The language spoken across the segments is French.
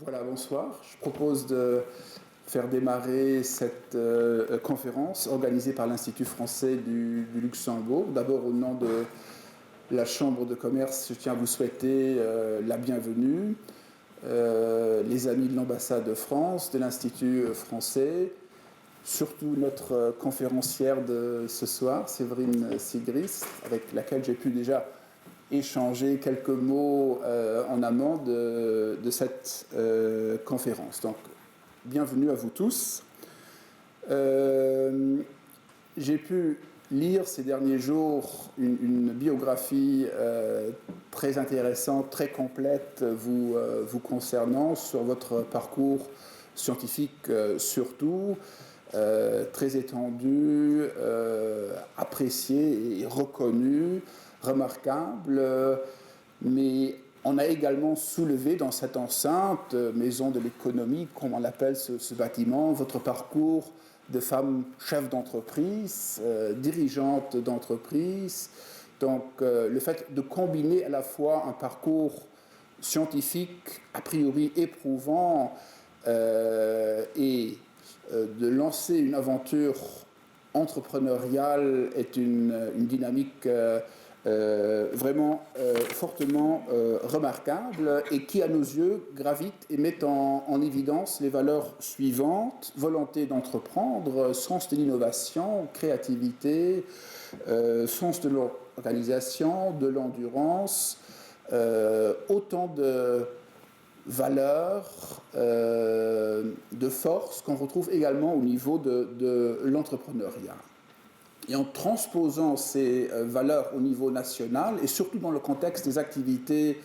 Voilà, bonsoir. Je propose de faire démarrer cette conférence organisée par l'Institut français du Luxembourg. D'abord, au nom de la Chambre de commerce, je tiens à vous souhaiter la bienvenue. Les amis de l'ambassade de France, de l'Institut français, surtout notre conférencière de ce soir, Séverine Sigris, avec laquelle j'ai pu déjà échanger quelques mots en amont de cette conférence. Donc, bienvenue à vous tous. J'ai pu lire ces derniers jours une biographie très intéressante, très complète vous concernant sur votre parcours scientifique surtout, très étendu, apprécié et reconnu, remarquable, mais on a également soulevé dans cette enceinte, maison de l'économie, comme on l'appelle ce bâtiment, votre parcours de femme chef d'entreprise, dirigeante d'entreprise. Donc le fait de combiner à la fois un parcours scientifique a priori éprouvant et de lancer une aventure entrepreneuriale est une dynamique vraiment fortement remarquable et qui, à nos yeux, gravite et met en évidence les valeurs suivantes: volonté d'entreprendre, sens de l'innovation, créativité, sens de l'organisation, de l'endurance, autant de valeurs, de force qu'on retrouve également au niveau de l'entrepreneuriat. Et en transposant ces valeurs au niveau national, et surtout dans le contexte des activités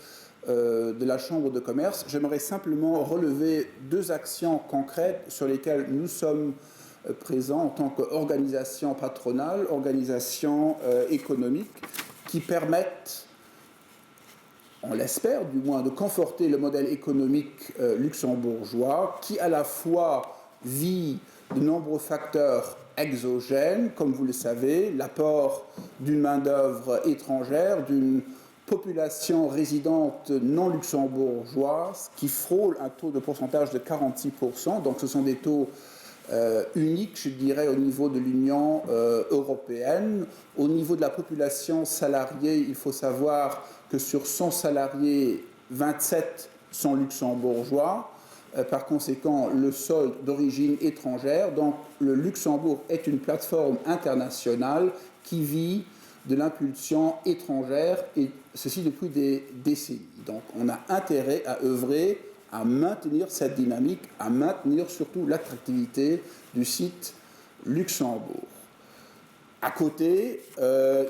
de la Chambre de commerce, j'aimerais simplement relever deux actions concrètes sur lesquelles nous sommes présents en tant qu'organisation patronale, organisation économique, qui permettent, on l'espère du moins, de conforter le modèle économique luxembourgeois, qui à la fois vit de nombreux facteurs exogènes, comme vous le savez, l'apport d'une main-d'œuvre étrangère, d'une population résidente non luxembourgeoise qui frôle un taux de pourcentage de 46%, donc ce sont des taux uniques, je dirais, au niveau de l'Union européenne. Au niveau de la population salariée, il faut savoir que sur 100 salariés, 27 sont luxembourgeois. Par conséquent, le solde d'origine étrangère. Donc, le Luxembourg est une plateforme internationale qui vit de l'impulsion étrangère, et ceci depuis des décennies. Donc, on a intérêt à œuvrer à maintenir cette dynamique, à maintenir surtout l'attractivité du site Luxembourg. À côté,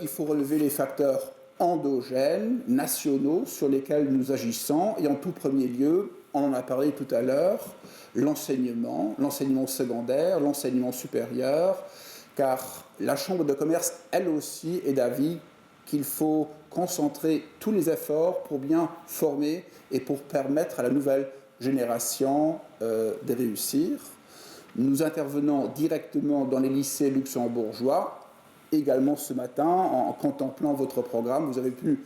il faut relever les facteurs endogènes, nationaux, sur lesquels nous agissons, et en tout premier lieu, on en a parlé tout à l'heure, l'enseignement secondaire, l'enseignement supérieur, car la Chambre de commerce, elle aussi, est d'avis qu'il faut concentrer tous les efforts pour bien former et pour permettre à la nouvelle génération de réussir. Nous intervenons directement dans les lycées luxembourgeois. Également ce matin, en contemplant votre programme, vous avez pu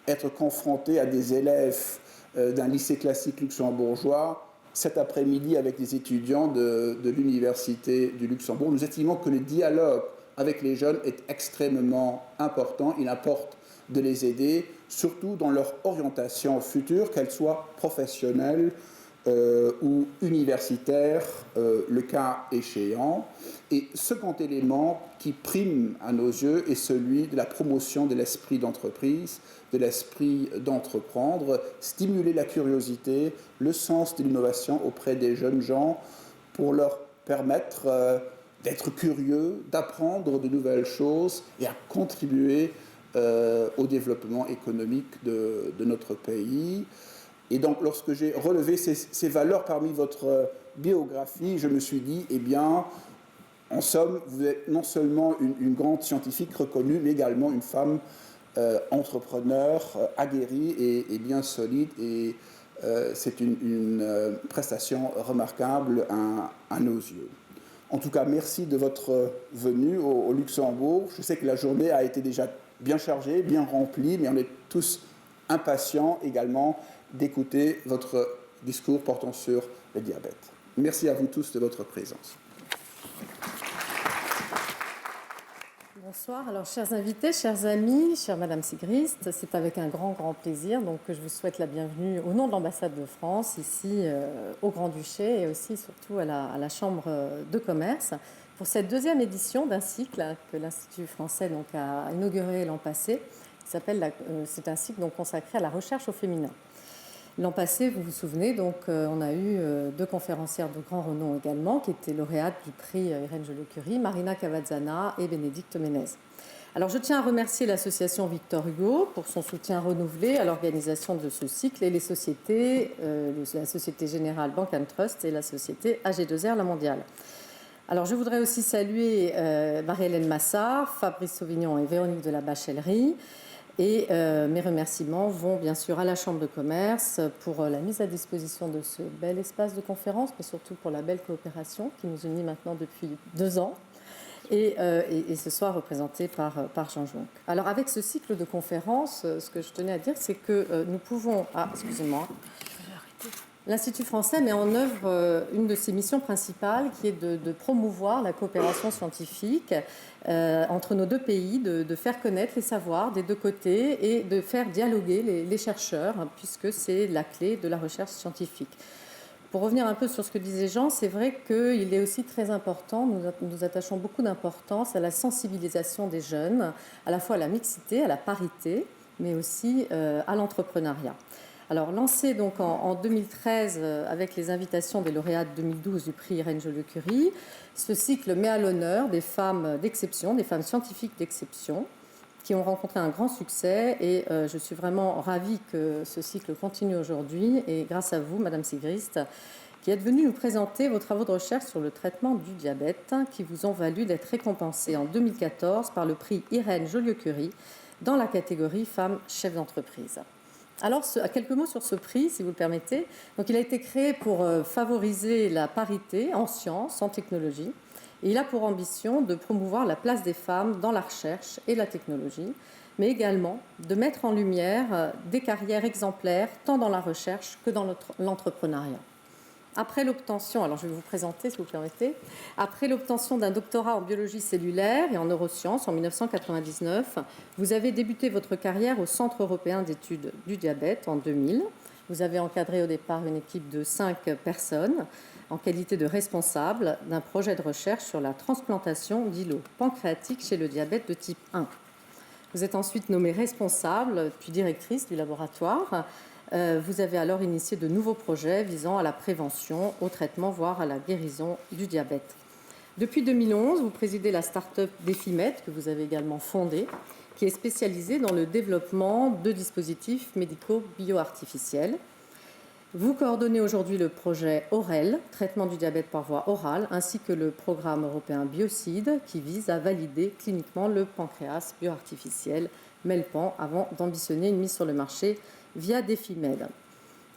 être confronté à des élèves d'un lycée classique luxembourgeois cet après-midi avec des étudiants de l'Université du Luxembourg. Nous estimons que le dialogue avec les jeunes est extrêmement important. Il importe de les aider, surtout dans leur orientation future, qu'elle soit professionnelle ou universitaire, le cas échéant. Et second élément qui prime à nos yeux est celui de la promotion de l'esprit d'entreprise, de l'esprit d'entreprendre, stimuler la curiosité, le sens de l'innovation auprès des jeunes gens pour leur permettre d'être curieux, d'apprendre de nouvelles choses et à contribuer au développement économique de notre pays. Et donc, lorsque j'ai relevé ces valeurs parmi votre biographie, je me suis dit, eh bien, en somme, vous êtes non seulement une grande scientifique reconnue, mais également une femme entrepreneur aguerrie et bien solide. Et c'est une prestation remarquable à nos yeux. En tout cas, merci de votre venue au Luxembourg. Je sais que la journée a été déjà bien chargée, bien remplie, mais on est tous impatients également d'écouter votre discours portant sur le diabète. Merci à vous tous de votre présence. Bonsoir. Alors, chers invités, chers amis, chère Madame Sigrist, c'est avec un grand plaisir donc, que je vous souhaite la bienvenue au nom de l'ambassade de France, ici au Grand-Duché et aussi surtout à la Chambre de commerce, pour cette deuxième édition d'un cycle que l'Institut français donc, a inauguré l'an passé. C'est un cycle donc, consacré à la recherche au féminin. L'an passé, vous vous souvenez, donc, on a eu deux conférencières de grand renom également, qui étaient lauréates du prix Irène Joliot-Curie, Marina Cavazzana et Bénédicte Ménez. Alors, je tiens à remercier l'association Victor Hugo pour son soutien renouvelé à l'organisation de ce cycle et les sociétés, la Société Générale Bank & Trust et la société AG2R La Mondiale. Alors, je voudrais aussi saluer Marie-Hélène Massard, Fabrice Sauvignon et Véronique de la Bachellerie. Et mes remerciements vont bien sûr à la Chambre de commerce pour la mise à disposition de ce bel espace de conférence, mais surtout pour la belle coopération qui nous unit maintenant depuis 2 ans, et ce soir représenté par Jean Jonc. Alors avec ce cycle de conférences, ce que je tenais à dire, c'est que nous pouvons... Ah, excusez-moi. L'Institut français met en œuvre une de ses missions principales qui est de promouvoir la coopération scientifique entre nos deux pays, de faire connaître les savoirs des deux côtés et de faire dialoguer les chercheurs, puisque c'est la clé de la recherche scientifique. Pour revenir un peu sur ce que disait Jean, c'est vrai qu'il est aussi très important, nous attachons beaucoup d'importance à la sensibilisation des jeunes, à la fois à la mixité, à la parité, mais aussi à l'entrepreneuriat. Alors, lancé donc en 2013 avec les invitations des lauréates 2012 du prix Irène Joliot-Curie, ce cycle met à l'honneur des femmes d'exception, des femmes scientifiques d'exception, qui ont rencontré un grand succès. Et je suis vraiment ravie que ce cycle continue aujourd'hui. Et grâce à vous, Madame Sigrist, qui êtes venue nous présenter vos travaux de recherche sur le traitement du diabète, qui vous ont valu d'être récompensée en 2014 par le prix Irène Joliot-Curie dans la catégorie femmes chefs d'entreprise. Alors, quelques mots sur ce prix, si vous le permettez. Donc, il a été créé pour favoriser la parité en sciences, en technologie. Et il a pour ambition de promouvoir la place des femmes dans la recherche et la technologie, mais également de mettre en lumière des carrières exemplaires, tant dans la recherche que dans l'entrepreneuriat. Après l'obtention, alors je vais vous présenter si vous permettez, après l'obtention d'un doctorat en biologie cellulaire et en neurosciences en 1999, vous avez débuté votre carrière au Centre européen d'études du diabète en 2000. Vous avez encadré au départ une équipe de 5 personnes en qualité de responsable d'un projet de recherche sur la transplantation d'îlots pancréatiques chez le diabète de type 1. Vous êtes ensuite nommée responsable, puis directrice du laboratoire. Vous avez alors initié de nouveaux projets visant à la prévention, au traitement, voire à la guérison du diabète. Depuis 2011, vous présidez la start-up Defimed, que vous avez également fondée, qui est spécialisée dans le développement de dispositifs médicaux bio-artificiels. Vous coordonnez aujourd'hui le projet OREL, traitement du diabète par voie orale, ainsi que le programme européen Biocide, qui vise à valider cliniquement le pancréas bio-artificiel MELPAN avant d'ambitionner une mise sur le marché via Defimed.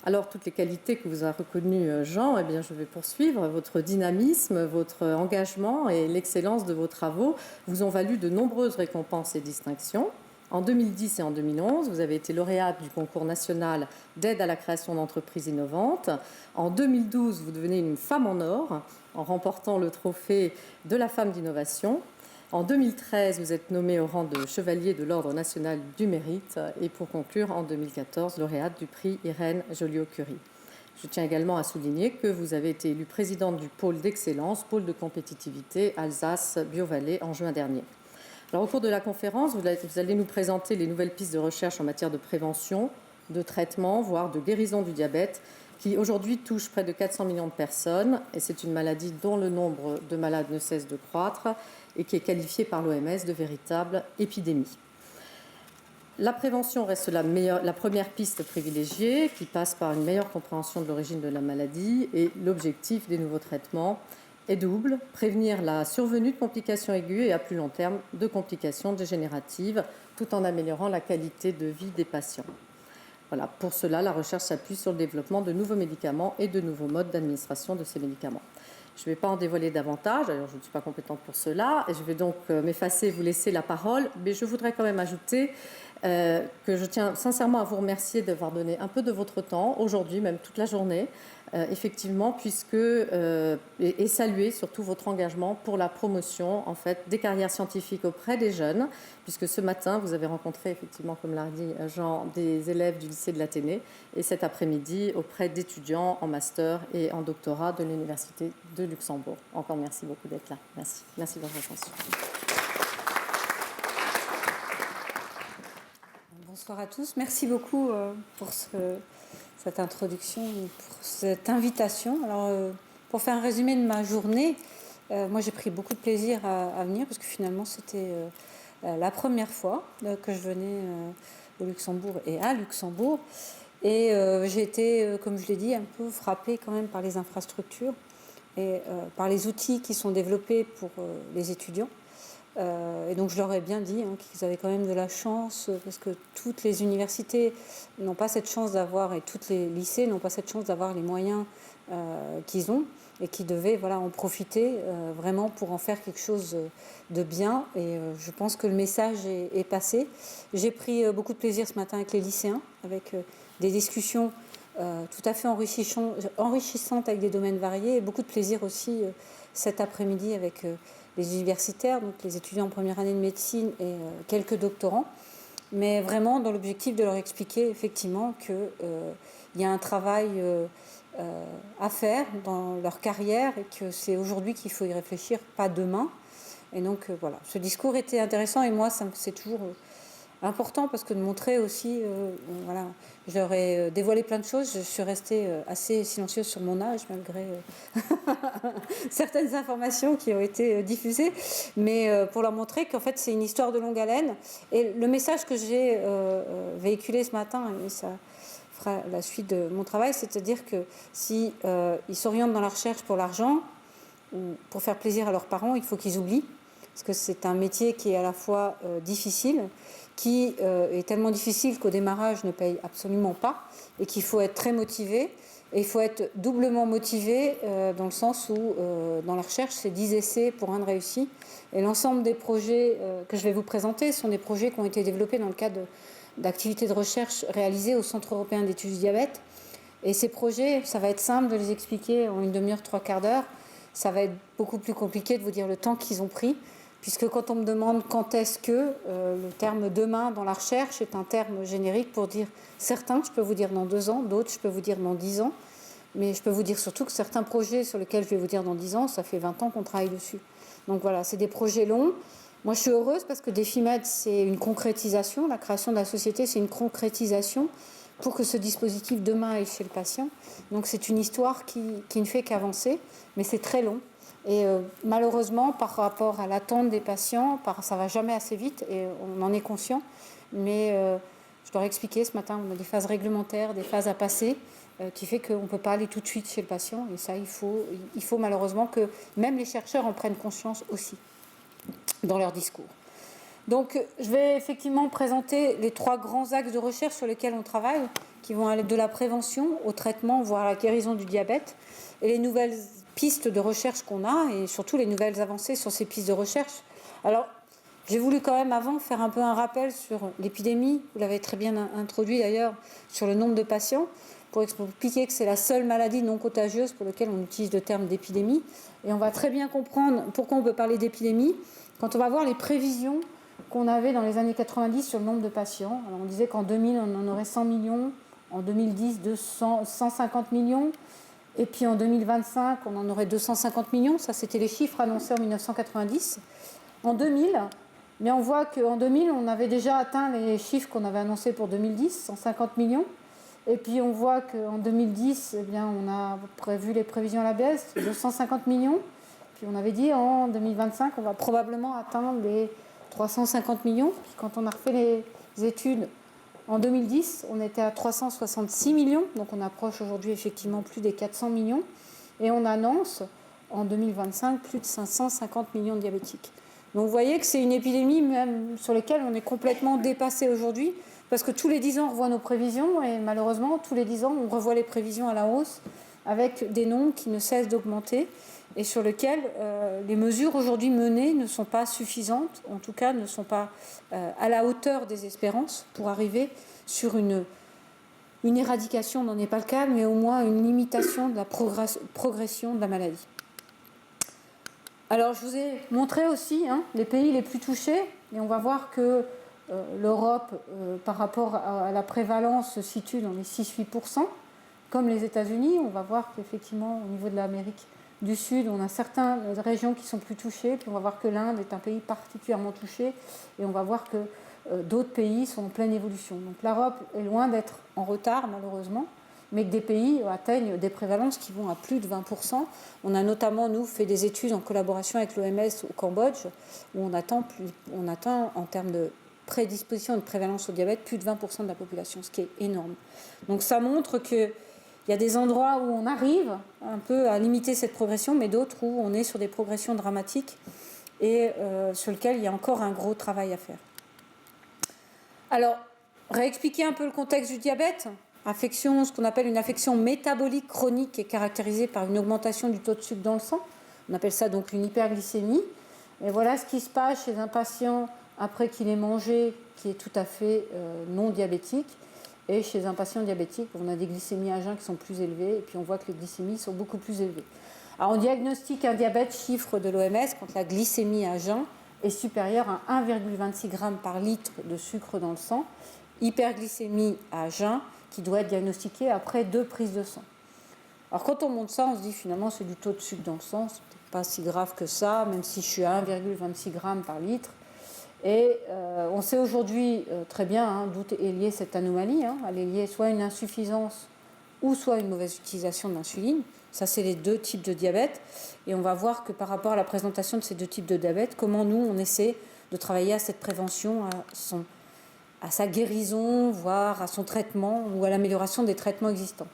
Alors, toutes les qualités que vous a reconnues Jean, eh bien, je vais poursuivre. Votre dynamisme, votre engagement et l'excellence de vos travaux vous ont valu de nombreuses récompenses et distinctions. En 2010 et en 2011, vous avez été lauréate du concours national d'aide à la création d'entreprises innovantes. En 2012, vous devenez une femme en or en remportant le trophée de la femme d'innovation. En 2013, vous êtes nommée au rang de chevalier de l'Ordre national du mérite et pour conclure, en 2014, lauréate du prix Irène Joliot-Curie. Je tiens également à souligner que vous avez été élue présidente du pôle d'excellence, pôle de compétitivité Alsace Bio-Vallée en juin dernier. Alors, au cours de la conférence, vous allez nous présenter les nouvelles pistes de recherche en matière de prévention, de traitement, voire de guérison du diabète, qui aujourd'hui touche près de 400 millions de personnes. Et c'est une maladie dont le nombre de malades ne cesse de croître et qui est qualifiée par l'OMS de véritable épidémie. La prévention reste la première piste privilégiée, qui passe par une meilleure compréhension de l'origine de la maladie. Et l'objectif des nouveaux traitements est double: prévenir la survenue de complications aiguës et à plus long terme de complications dégénératives, tout en améliorant la qualité de vie des patients. Voilà, pour cela, la recherche s'appuie sur le développement de nouveaux médicaments et de nouveaux modes d'administration de ces médicaments. Je ne vais pas en dévoiler davantage, alors je ne suis pas compétente pour cela, et je vais donc m'effacer et vous laisser la parole, mais je voudrais quand même ajouter que je tiens sincèrement à vous remercier d'avoir donné un peu de votre temps, aujourd'hui, même toute la journée, effectivement, puisque, et saluer surtout votre engagement pour la promotion en fait, des carrières scientifiques auprès des jeunes, puisque ce matin, vous avez rencontré, effectivement, comme l'a dit Jean, des élèves du lycée de l'Athénée, et cet après-midi, auprès d'étudiants en master et en doctorat de l'Université de Luxembourg. Encore merci beaucoup d'être là. Merci. Merci de votre attention. Bonsoir à tous. Merci beaucoup pour cette introduction, pour cette invitation. Alors, pour faire un résumé de ma journée, moi j'ai pris beaucoup de plaisir à venir parce que finalement c'était la première fois que je venais au Luxembourg et à Luxembourg. Et j'ai été, comme je l'ai dit, un peu frappée quand même par les infrastructures et par les outils qui sont développés pour les étudiants. Et donc je leur ai bien dit qu'ils avaient quand même de la chance parce que toutes les universités n'ont pas cette chance d'avoir et tous les lycées n'ont pas cette chance d'avoir les moyens qu'ils ont et qui devaient en profiter vraiment pour en faire quelque chose de bien. Et je pense que le message est passé. J'ai pris beaucoup de plaisir ce matin avec les lycéens, avec des discussions tout à fait enrichissantes avec des domaines variés et beaucoup de plaisir aussi cet après-midi avec les universitaires, donc les étudiants en première année de médecine et quelques doctorants, mais vraiment dans l'objectif de leur expliquer effectivement qu'il y a un travail à faire dans leur carrière et que c'est aujourd'hui qu'il faut y réfléchir, pas demain. Et donc voilà, ce discours était intéressant et moi c'est toujours important parce que de montrer aussi, je leur ai dévoilé plein de choses. Je suis restée assez silencieuse sur mon âge malgré certaines informations qui ont été diffusées, mais pour leur montrer qu'en fait c'est une histoire de longue haleine. Et le message que j'ai véhiculé ce matin, et ça fera la suite de mon travail, c'est-à-dire que si ils s'orientent dans la recherche pour l'argent ou pour faire plaisir à leurs parents, il faut qu'ils oublient, parce que c'est un métier qui est à la fois difficile, qui est tellement difficile qu'au démarrage ne paye absolument pas et qu'il faut être très motivé. Et il faut être doublement motivé dans le sens où, dans la recherche, c'est 10 essais pour un de réussi. Et l'ensemble des projets que je vais vous présenter sont des projets qui ont été développés dans le cadre d'activités de recherche réalisées au Centre européen d'études du diabète. Et ces projets, ça va être simple de les expliquer en une demi-heure, 3/4 d'heure. Ça va être beaucoup plus compliqué de vous dire le temps qu'ils ont pris. Puisque quand on me demande quand est-ce que, le terme demain dans la recherche est un terme générique pour dire certains, je peux vous dire dans 2 ans, d'autres, je peux vous dire dans 10 ans, mais je peux vous dire surtout que certains projets sur lesquels je vais vous dire dans 10 ans, ça fait 20 ans qu'on travaille dessus. Donc voilà, c'est des projets longs. Moi, je suis heureuse parce que DefiMed, c'est une concrétisation. La création de la société, c'est une concrétisation pour que ce dispositif demain aille chez le patient. Donc c'est une histoire qui ne fait qu'avancer, mais c'est très long. Et malheureusement, par rapport à l'attente des patients, ça ne va jamais assez vite et on en est conscient. Mais je leur ai expliqué ce matin, on a des phases réglementaires, des phases à passer, qui fait qu'on ne peut pas aller tout de suite chez le patient. Et ça, il faut malheureusement que même les chercheurs en prennent conscience aussi dans leur discours. Donc je vais effectivement présenter les 3 grands axes de recherche sur lesquels on travaille, qui vont aller de la prévention au traitement, voire à la guérison du diabète, et les nouvelles pistes de recherche qu'on a et surtout les nouvelles avancées sur ces pistes de recherche. Alors, j'ai voulu quand même avant faire un peu un rappel sur l'épidémie, vous l'avez très bien introduit d'ailleurs, sur le nombre de patients, pour expliquer que c'est la seule maladie non contagieuse pour laquelle on utilise le terme d'épidémie. Et on va très bien comprendre pourquoi on peut parler d'épidémie quand on va voir les prévisions qu'on avait dans les années 90 sur le nombre de patients. Alors on disait qu'en 2000, on en aurait 100 millions, en 2010, 150 millions, et puis en 2025, on en aurait 250 millions. Ça, c'était les chiffres annoncés en 1990. En 2000, mais on voit qu'en 2000, on avait déjà atteint les chiffres qu'on avait annoncés pour 2010, 150 millions. Et puis on voit qu'en 2010, on a prévu les prévisions à la baisse, 250 millions. Puis on avait dit en 2025, on va probablement atteindre les 350 millions. Puis quand on a refait les études en 2010, on était à 366 millions, donc on approche aujourd'hui effectivement plus des 400 millions. Et on annonce en 2025 plus de 550 millions de diabétiques. Donc vous voyez que c'est une épidémie même sur laquelle on est complètement dépassé aujourd'hui, parce que tous les 10 ans on revoit nos prévisions, et malheureusement tous les 10 ans on revoit les prévisions à la hausse, avec des nombres qui ne cessent d'augmenter. et sur lequel les mesures aujourd'hui menées ne sont pas suffisantes, en tout cas ne sont pas à la hauteur des espérances pour arriver sur une éradication, n'en est pas le cas, mais au moins une limitation de la progression de la maladie. Alors je vous ai montré aussi les pays les plus touchés, et on va voir que l'Europe, par rapport à la prévalence, se situe dans les 6-8%, comme les États-Unis. On va voir qu'effectivement, au niveau de l'Amérique du Sud, on a certaines régions qui sont plus touchées, puis on va voir que l'Inde est un pays particulièrement touché, et on va voir que d'autres pays sont en pleine évolution. Donc l'Europe est loin d'être en retard, malheureusement, mais que des pays atteignent des prévalences qui vont à plus de 20%. On a notamment, nous, fait des études en collaboration avec l'OMS au Cambodge, où on atteint en termes de prédisposition et de prévalence au diabète plus de 20% de la population, ce qui est énorme. Donc ça montre qu'il y a des endroits où on arrive un peu à limiter cette progression, mais d'autres où on est sur des progressions dramatiques et sur lesquelles il y a encore un gros travail à faire. Alors, réexpliquer un peu le contexte du diabète. Ce qu'on appelle une affection métabolique chronique qui est caractérisée par une augmentation du taux de sucre dans le sang. On appelle ça donc une hyperglycémie. Et voilà ce qui se passe chez un patient après qu'il ait mangé, qui est tout à fait non diabétique. Et chez un patient diabétique, on a des glycémies à jeun qui sont plus élevées, et puis on voit que les glycémies sont beaucoup plus élevées. Alors on diagnostique un diabète, chiffre de l'OMS, quand la glycémie à jeun est supérieure à 1,26 g par litre de sucre dans le sang. Hyperglycémie à jeun qui doit être diagnostiquée après 2 prises de sang. Alors quand on monte ça, on se dit finalement c'est du taux de sucre dans le sang, c'est peut-être pas si grave que ça, même si je suis à 1,26 g par litre. Et on sait aujourd'hui très bien d'où est liée cette anomalie. Elle est liée soit à une insuffisance ou soit à une mauvaise utilisation de l'insuline. Ça, c'est les deux types de diabète. Et on va voir que par rapport à la présentation de ces deux types de diabète, comment nous, on essaie de travailler à cette prévention, à sa guérison, voire à son traitement ou à l'amélioration des traitements existants.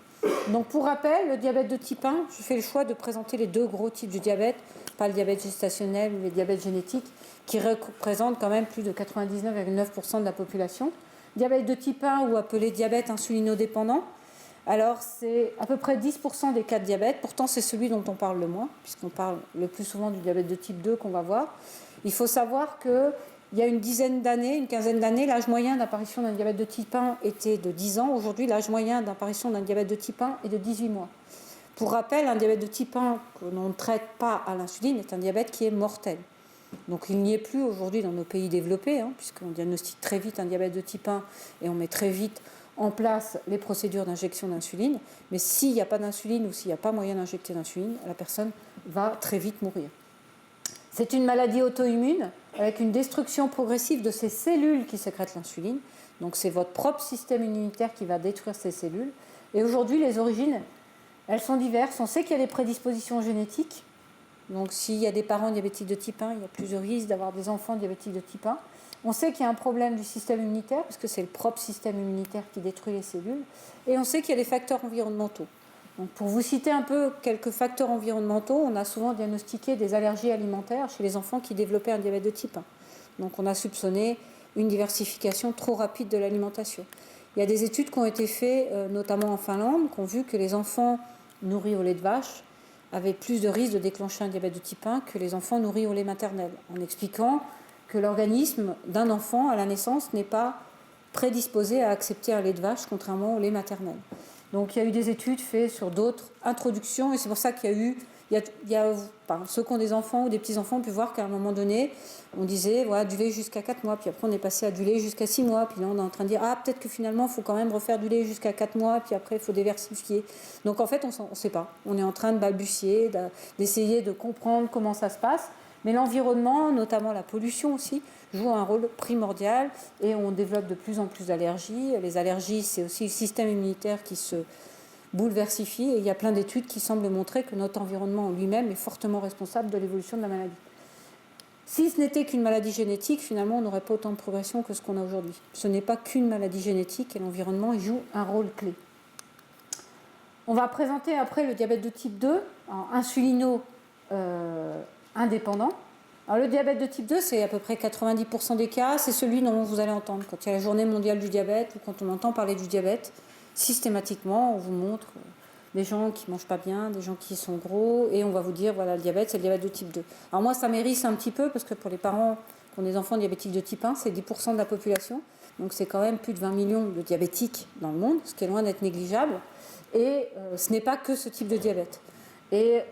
Donc pour rappel, le diabète de type 1, je fais le choix de présenter les deux gros types de diabète, pas le diabète gestationnel ou le diabète génétique, qui représentent quand même plus de 99,9% de la population. Diabète de type 1 ou appelé diabète insulinodépendant, alors c'est à peu près 10% des cas de diabète, pourtant c'est celui dont on parle le moins, puisqu'on parle le plus souvent du diabète de type 2 qu'on va voir. Il faut savoir qu'il y a une quinzaine d'années, l'âge moyen d'apparition d'un diabète de type 1 était de 10 ans. Aujourd'hui, l'âge moyen d'apparition d'un diabète de type 1 est de 18 mois. Pour rappel, un diabète de type 1 que l'on ne traite pas à l'insuline est un diabète qui est mortel. Donc il n'y est plus aujourd'hui dans nos pays développés, puisqu'on diagnostique très vite un diabète de type 1 et on met très vite en place les procédures d'injection d'insuline. Mais s'il n'y a pas d'insuline ou s'il n'y a pas moyen d'injecter d'insuline, la personne va très vite mourir. C'est une maladie auto-immune avec une destruction progressive de ces cellules qui sécrètent l'insuline. Donc c'est votre propre système immunitaire qui va détruire ces cellules. Et aujourd'hui, les origines, elles sont diverses. On sait qu'il y a des prédispositions génétiques. Donc s'il y a des parents diabétiques de type 1, il y a plus de risques d'avoir des enfants diabétiques de type 1. On sait qu'il y a un problème du système immunitaire, parce que c'est le propre système immunitaire qui détruit les cellules. Et on sait qu'il y a des facteurs environnementaux. Donc pour vous citer un peu quelques facteurs environnementaux, on a souvent diagnostiqué des allergies alimentaires chez les enfants qui développaient un diabète de type 1. Donc on a soupçonné une diversification trop rapide de l'alimentation. Il y a des études qui ont été faites, notamment en Finlande, qui ont vu que les enfants nourris au lait de vache avaient plus de risques de déclencher un diabète de type 1 que les enfants nourris au lait maternel, en expliquant que l'organisme d'un enfant à la naissance n'est pas prédisposé à accepter un lait de vache, contrairement au lait maternel. Donc il y a eu des études faites sur d'autres introductions, et c'est pour ça qu'il y a ceux qui ont des enfants ou des petits-enfants ont pu voir qu'à un moment donné, on disait voilà, du lait jusqu'à 4 mois, puis après on est passé à du lait jusqu'à 6 mois, puis là on est en train de dire peut-être que finalement il faut quand même refaire du lait jusqu'à 4 mois, puis après il faut diversifier. Donc en fait on ne sait pas, on est en train de balbutier, d'essayer de comprendre comment ça se passe, mais l'environnement, notamment la pollution aussi, joue un rôle primordial et on développe de plus en plus d'allergies. Les allergies, c'est aussi le système immunitaire qui se bouleversifie et il y a plein d'études qui semblent montrer que notre environnement en lui-même est fortement responsable de l'évolution de la maladie. Si ce n'était qu'une maladie génétique, finalement, on n'aurait pas autant de progression que ce qu'on a aujourd'hui. Ce n'est pas qu'une maladie génétique et l'environnement y joue un rôle clé. On va présenter après le diabète de type 2, insulino-indépendant. Alors, le diabète de type 2, c'est à peu près 90% des cas. C'est celui dont vous allez entendre quand il y a la journée mondiale du diabète ou quand on entend parler du diabète. Systématiquement, on vous montre des gens qui ne mangent pas bien, des gens qui sont gros, et on va vous dire, voilà, le diabète, c'est le diabète de type 2. Alors moi, ça m'hérisse un petit peu, parce que pour les parents qui ont des enfants diabétiques de type 1, c'est 10% de la population, donc c'est quand même plus de 20 millions de diabétiques dans le monde, ce qui est loin d'être négligeable, et ce n'est pas que ce type de diabète. Et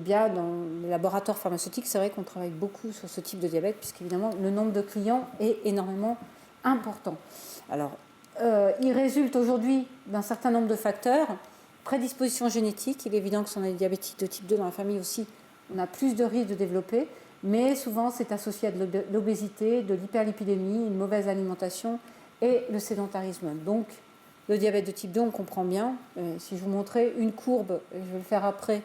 bien, dans les laboratoires pharmaceutiques, c'est vrai qu'on travaille beaucoup sur ce type de diabète, puisqu'évidemment, le nombre de clients est énormément important. Alors, il résulte aujourd'hui d'un certain nombre de facteurs. Prédisposition génétique, il est évident que si on a des diabétiques de type 2 dans la famille aussi, on a plus de risques de développer, mais souvent c'est associé à de l'obésité, de l'hyperlipidémie, une mauvaise alimentation et le sédentarisme. Donc, le diabète de type 2, on comprend bien. Si je vous montrais une courbe, je vais le faire après,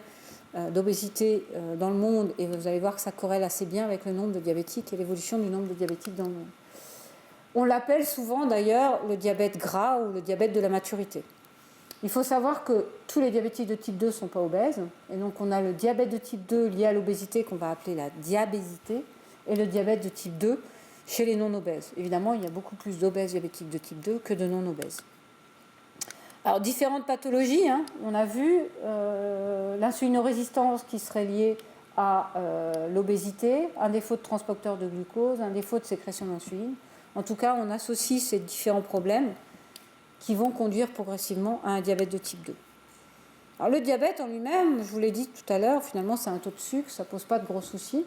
d'obésité dans le monde, et vous allez voir que ça corrèle assez bien avec le nombre de diabétiques et l'évolution du nombre de diabétiques dans le monde. On l'appelle souvent d'ailleurs le diabète gras ou le diabète de la maturité. Il faut savoir que tous les diabétiques de type 2 ne sont pas obèses, et donc on a le diabète de type 2 lié à l'obésité qu'on va appeler la diabésité, et le diabète de type 2 chez les non-obèses. Évidemment, il y a beaucoup plus d'obèses diabétiques de type 2 que de non-obèses. Alors, différentes pathologies, hein. On a vu l'insulinorésistance qui serait liée à l'obésité, un défaut de transporteur de glucose, un défaut de sécrétion d'insuline. En tout cas, on associe ces différents problèmes qui vont conduire progressivement à un diabète de type 2. Alors, le diabète en lui-même, je vous l'ai dit tout à l'heure, finalement, c'est un taux de sucre, ça ne pose pas de gros soucis.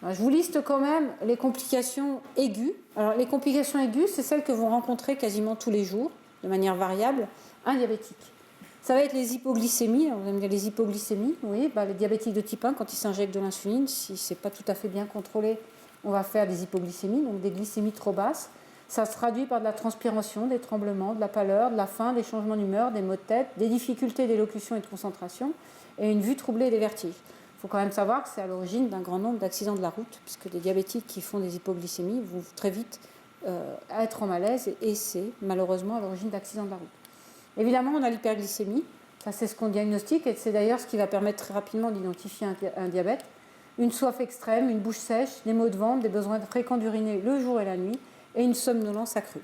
Alors, je vous liste quand même les complications aiguës. Alors, les complications aiguës, c'est celles que vont rencontrer quasiment tous les jours, de manière variable, un diabétique. Ça va être les hypoglycémies. Alors, vous allez me dire les hypoglycémies, oui, les diabétiques de type 1, quand ils s'injectent de l'insuline, si ce n'est pas tout à fait bien contrôlé, on va faire des hypoglycémies, donc des glycémies trop basses. Ça se traduit par de la transpiration, des tremblements, de la pâleur, de la faim, des changements d'humeur, des maux de tête, des difficultés d'élocution et de concentration, et une vue troublée et des vertiges. Il faut quand même savoir que c'est à l'origine d'un grand nombre d'accidents de la route, puisque des diabétiques qui font des hypoglycémies vont très vite être en malaise, et c'est malheureusement à l'origine d'accidents de la route. Évidemment, on a l'hyperglycémie, ça c'est ce qu'on diagnostique, et c'est d'ailleurs ce qui va permettre très rapidement d'identifier un diabète. Une soif extrême, une bouche sèche, des maux de ventre, des besoins fréquents d'uriner le jour et la nuit, et une somnolence accrue.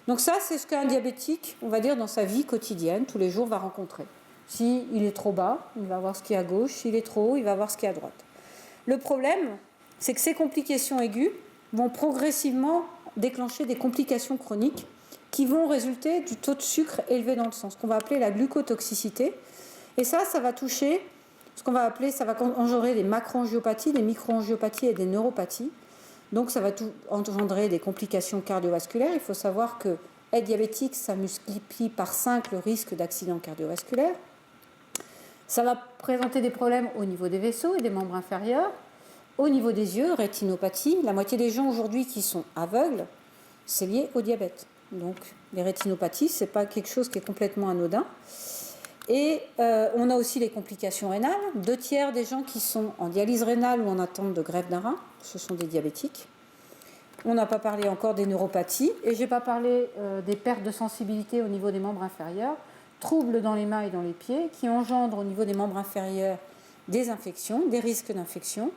Donc ça, c'est ce qu'un diabétique, on va dire, dans sa vie quotidienne, tous les jours, va rencontrer. S'il est trop bas, il va voir ce qui est à gauche. S'il est trop haut, il va voir ce qui est à droite. Le problème, c'est que ces complications aiguës vont progressivement déclencher des complications chroniques qui vont résulter du taux de sucre élevé dans le sang, ce qu'on va appeler la glucotoxicité. Et ça va toucher ce qu'on va appeler, ça va engendrer des macroangiopathies, des microangiopathies et des neuropathies. Donc ça va engendrer des complications cardiovasculaires. Il faut savoir que être diabétique, ça multiplie par 5 le risque d'accident cardiovasculaire. Ça va présenter des problèmes au niveau des vaisseaux et des membres inférieurs. Au niveau des yeux, rétinopathie. La moitié des gens aujourd'hui qui sont aveugles, c'est lié au diabète. Donc les rétinopathies, ce n'est pas quelque chose qui est complètement anodin. Et on a aussi les complications rénales. 2/3 des gens qui sont en dialyse rénale ou en attente de greffe d'un rein, ce sont des diabétiques. On n'a pas parlé encore des neuropathies. Et je n'ai pas parlé des pertes de sensibilité au niveau des membres inférieurs, troubles dans les mains et dans les pieds, qui engendrent au niveau des membres inférieurs des infections, des risques d'infection.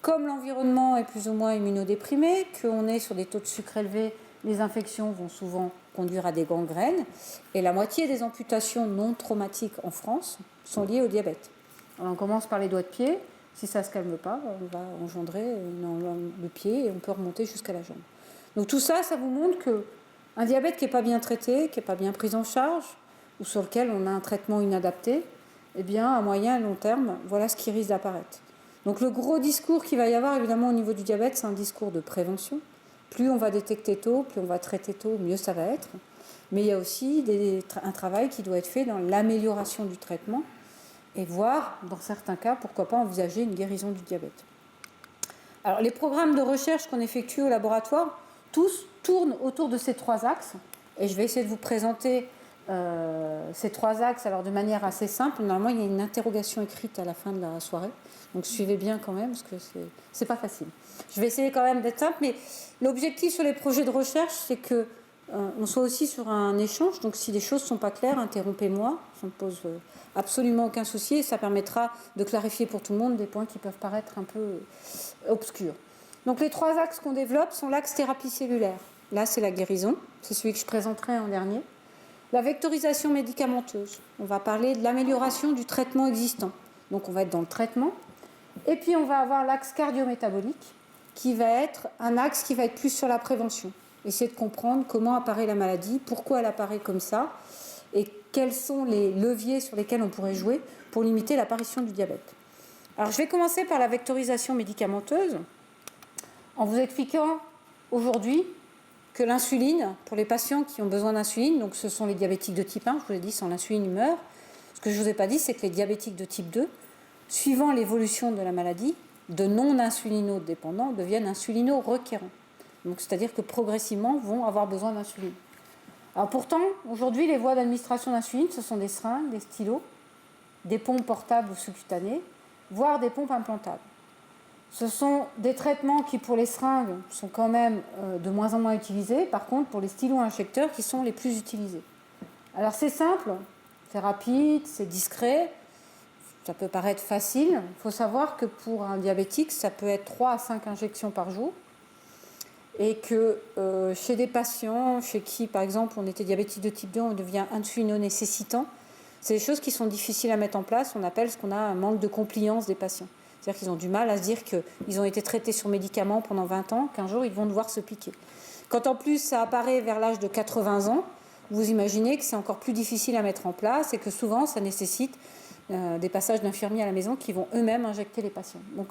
Comme l'environnement est plus ou moins immunodéprimé, qu'on est sur des taux de sucre élevés, les infections vont souvent conduire à des gangrènes, et la moitié des amputations non traumatiques en France sont liées au diabète. Alors on commence par les doigts de pied. Si ça ne se calme pas, on va engendrer le pied et on peut remonter jusqu'à la jambe. Donc tout ça, ça vous montre qu'un diabète qui n'est pas bien traité, qui n'est pas bien pris en charge, ou sur lequel on a un traitement inadapté, eh bien, à moyen et long terme, voilà ce qui risque d'apparaître. Donc le gros discours qu'il va y avoir, évidemment, au niveau du diabète, c'est un discours de prévention. Plus on va détecter tôt, plus on va traiter tôt, mieux ça va être. Mais il y a aussi un travail qui doit être fait dans l'amélioration du traitement et voir, dans certains cas, pourquoi pas envisager une guérison du diabète. Alors, les programmes de recherche qu'on effectue au laboratoire, tous tournent autour de ces 3 axes. Et je vais essayer de vous présenter ces 3 axes alors de manière assez simple. Normalement, il y a une interrogation écrite à la fin de la soirée. Donc, suivez bien quand même, parce que c'est pas facile. Je vais essayer quand même d'être simple, mais l'objectif sur les projets de recherche, c'est que on soit aussi sur un échange. Donc, si les choses ne sont pas claires, interrompez-moi. Ça ne pose absolument aucun souci et ça permettra de clarifier pour tout le monde des points qui peuvent paraître un peu obscurs. Donc, les 3 axes qu'on développe sont l'axe thérapie cellulaire. Là, c'est la guérison. C'est celui que je présenterai en dernier. La vectorisation médicamenteuse. On va parler de l'amélioration du traitement existant. Donc on va être dans le traitement. Et puis on va avoir l'axe cardiométabolique, qui va être un axe qui va être plus sur la prévention. Essayer de comprendre comment apparaît la maladie, pourquoi elle apparaît comme ça, et quels sont les leviers sur lesquels on pourrait jouer pour limiter l'apparition du diabète. Alors je vais commencer par la vectorisation médicamenteuse, en vous expliquant aujourd'hui que l'insuline, pour les patients qui ont besoin d'insuline, donc ce sont les diabétiques de type 1, je vous l'ai dit, sans l'insuline, ils meurent. Ce que je ne vous ai pas dit, c'est que les diabétiques de type 2, suivant l'évolution de la maladie, de non-insulinodépendants deviennent insulino-requérants. Donc, c'est-à-dire que progressivement vont avoir besoin d'insuline. Alors pourtant, aujourd'hui, les voies d'administration d'insuline, ce sont des seringues, des stylos, des pompes portables ou sous-cutanées, voire des pompes implantables. Ce sont des traitements qui, pour les seringues, sont quand même de moins en moins utilisés. Par contre, pour les stylos injecteurs, qui sont les plus utilisés. Alors c'est simple, c'est rapide, c'est discret, ça peut paraître facile. Il faut savoir que pour un diabétique, ça peut être 3 à 5 injections par jour. Et que chez des patients, chez qui, par exemple, on était diabétique de type 2, on devient insulino-nécessitant, c'est des choses qui sont difficiles à mettre en place. On appelle ce qu'on a un manque de compliance des patients. C'est-à-dire qu'ils ont du mal à se dire qu'ils ont été traités sur médicaments pendant 20 ans, qu'un jour ils vont devoir se piquer. Quand en plus ça apparaît vers l'âge de 80 ans, vous imaginez que c'est encore plus difficile à mettre en place et que souvent ça nécessite des passages d'infirmiers à la maison qui vont eux-mêmes injecter les patients. Donc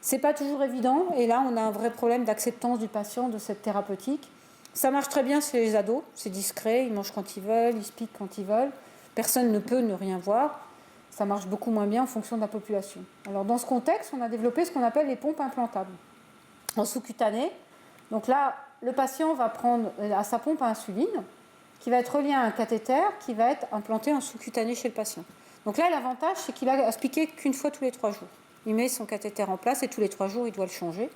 c'est pas toujours évident et là on a un vrai problème d'acceptance du patient de cette thérapeutique. Ça marche très bien chez les ados, c'est discret, ils mangent quand ils veulent, ils se piquent quand ils veulent, personne ne peut ne rien voir. Ça marche beaucoup moins bien en fonction de la population. Alors dans ce contexte, on a développé ce qu'on appelle les pompes implantables en sous-cutané. Donc là, le patient va prendre à sa pompe à insuline qui va être reliée à un cathéter qui va être implanté en sous-cutané chez le patient. Donc là, l'avantage, c'est qu'il a à se piquer qu'une fois tous les 3 jours. Il met son cathéter en place et tous les 3 jours, il doit le changer.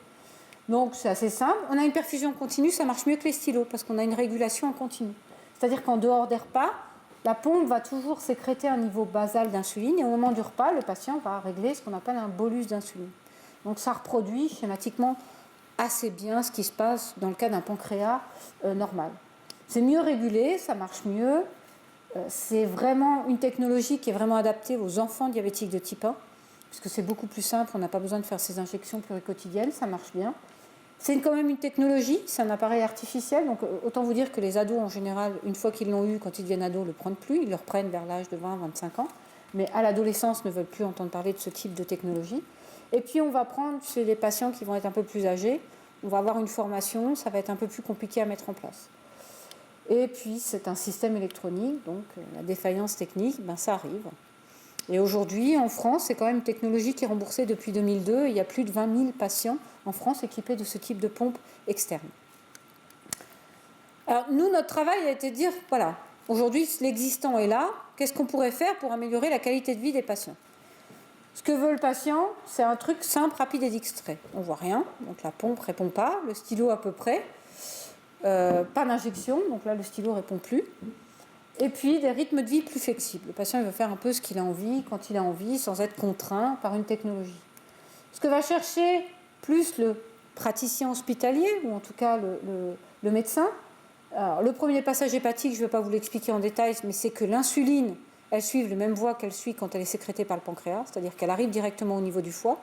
Donc c'est assez simple. On a une perfusion continue, ça marche mieux que les stylos parce qu'on a une régulation en continu. C'est-à-dire qu'en dehors des repas, la pompe va toujours sécréter un niveau basal d'insuline et au moment du repas, le patient va régler ce qu'on appelle un bolus d'insuline. Donc ça reproduit schématiquement assez bien ce qui se passe dans le cas d'un pancréas normal. C'est mieux régulé, ça marche mieux. C'est vraiment une technologie qui est vraiment adaptée aux enfants diabétiques de type 1, puisque c'est beaucoup plus simple, on n'a pas besoin de faire ces injections pluricotidiennes, ça marche bien. C'est quand même une technologie, c'est un appareil artificiel, donc autant vous dire que les ados en général, une fois qu'ils l'ont eu, quand ils deviennent ados, ne le prennent plus, ils le reprennent vers l'âge de 20-25 ans, mais à l'adolescence ne veulent plus entendre parler de ce type de technologie. Et puis on va prendre chez les patients qui vont être un peu plus âgés, on va avoir une formation, ça va être un peu plus compliqué à mettre en place. Et puis c'est un système électronique, donc la défaillance technique, ça arrive. Et aujourd'hui, en France, c'est quand même une technologie qui est remboursée depuis 2002. Il y a plus de 20 000 patients en France équipés de ce type de pompe externe. Alors, nous, notre travail a été de dire, voilà, aujourd'hui, l'existant est là. Qu'est-ce qu'on pourrait faire pour améliorer la qualité de vie des patients ? Ce que veut le patient, c'est un truc simple, rapide et discret. On ne voit rien, donc la pompe ne répond pas. Le stylo à peu près. Pas d'injection, donc là, le stylo ne répond plus. Et puis des rythmes de vie plus flexibles. Le patient il veut faire un peu ce qu'il a envie, quand il a envie, sans être contraint par une technologie. Ce que va chercher plus le praticien hospitalier, ou en tout cas le médecin, alors, le premier passage hépatique, je ne vais pas vous l'expliquer en détail, mais c'est que l'insuline, elle suit les mêmes voies qu'elle suit quand elle est sécrétée par le pancréas, c'est-à-dire qu'elle arrive directement au niveau du foie.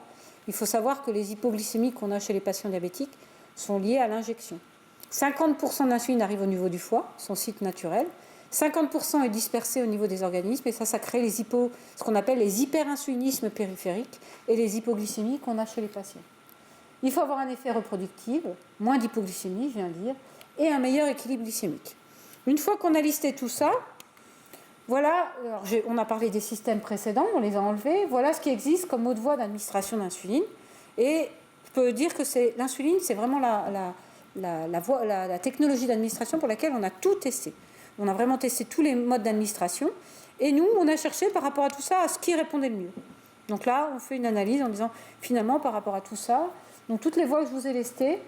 Il faut savoir que les hypoglycémies qu'on a chez les patients diabétiques sont liées à l'injection. 50% d'insuline arrive au niveau du foie, son site naturel. 50% est dispersé au niveau des organismes et ça crée ce qu'on appelle les hyperinsulinismes périphériques et les hypoglycémies qu'on a chez les patients. Il faut avoir un effet reproductif, moins d'hypoglycémie, je viens de dire, et un meilleur équilibre glycémique. Une fois qu'on a listé tout ça, voilà, alors on a parlé des systèmes précédents, on les a enlevés, voilà ce qui existe comme mode de voie d'administration d'insuline. Et je peux dire que l'insuline, c'est vraiment la technologie d'administration pour laquelle on a tout testé. On a vraiment testé tous les modes d'administration. Et nous, on a cherché par rapport à tout ça à ce qui répondait le mieux. Donc là, on fait une analyse en disant, finalement, par rapport à tout ça, donc toutes les voies que je vous ai listées,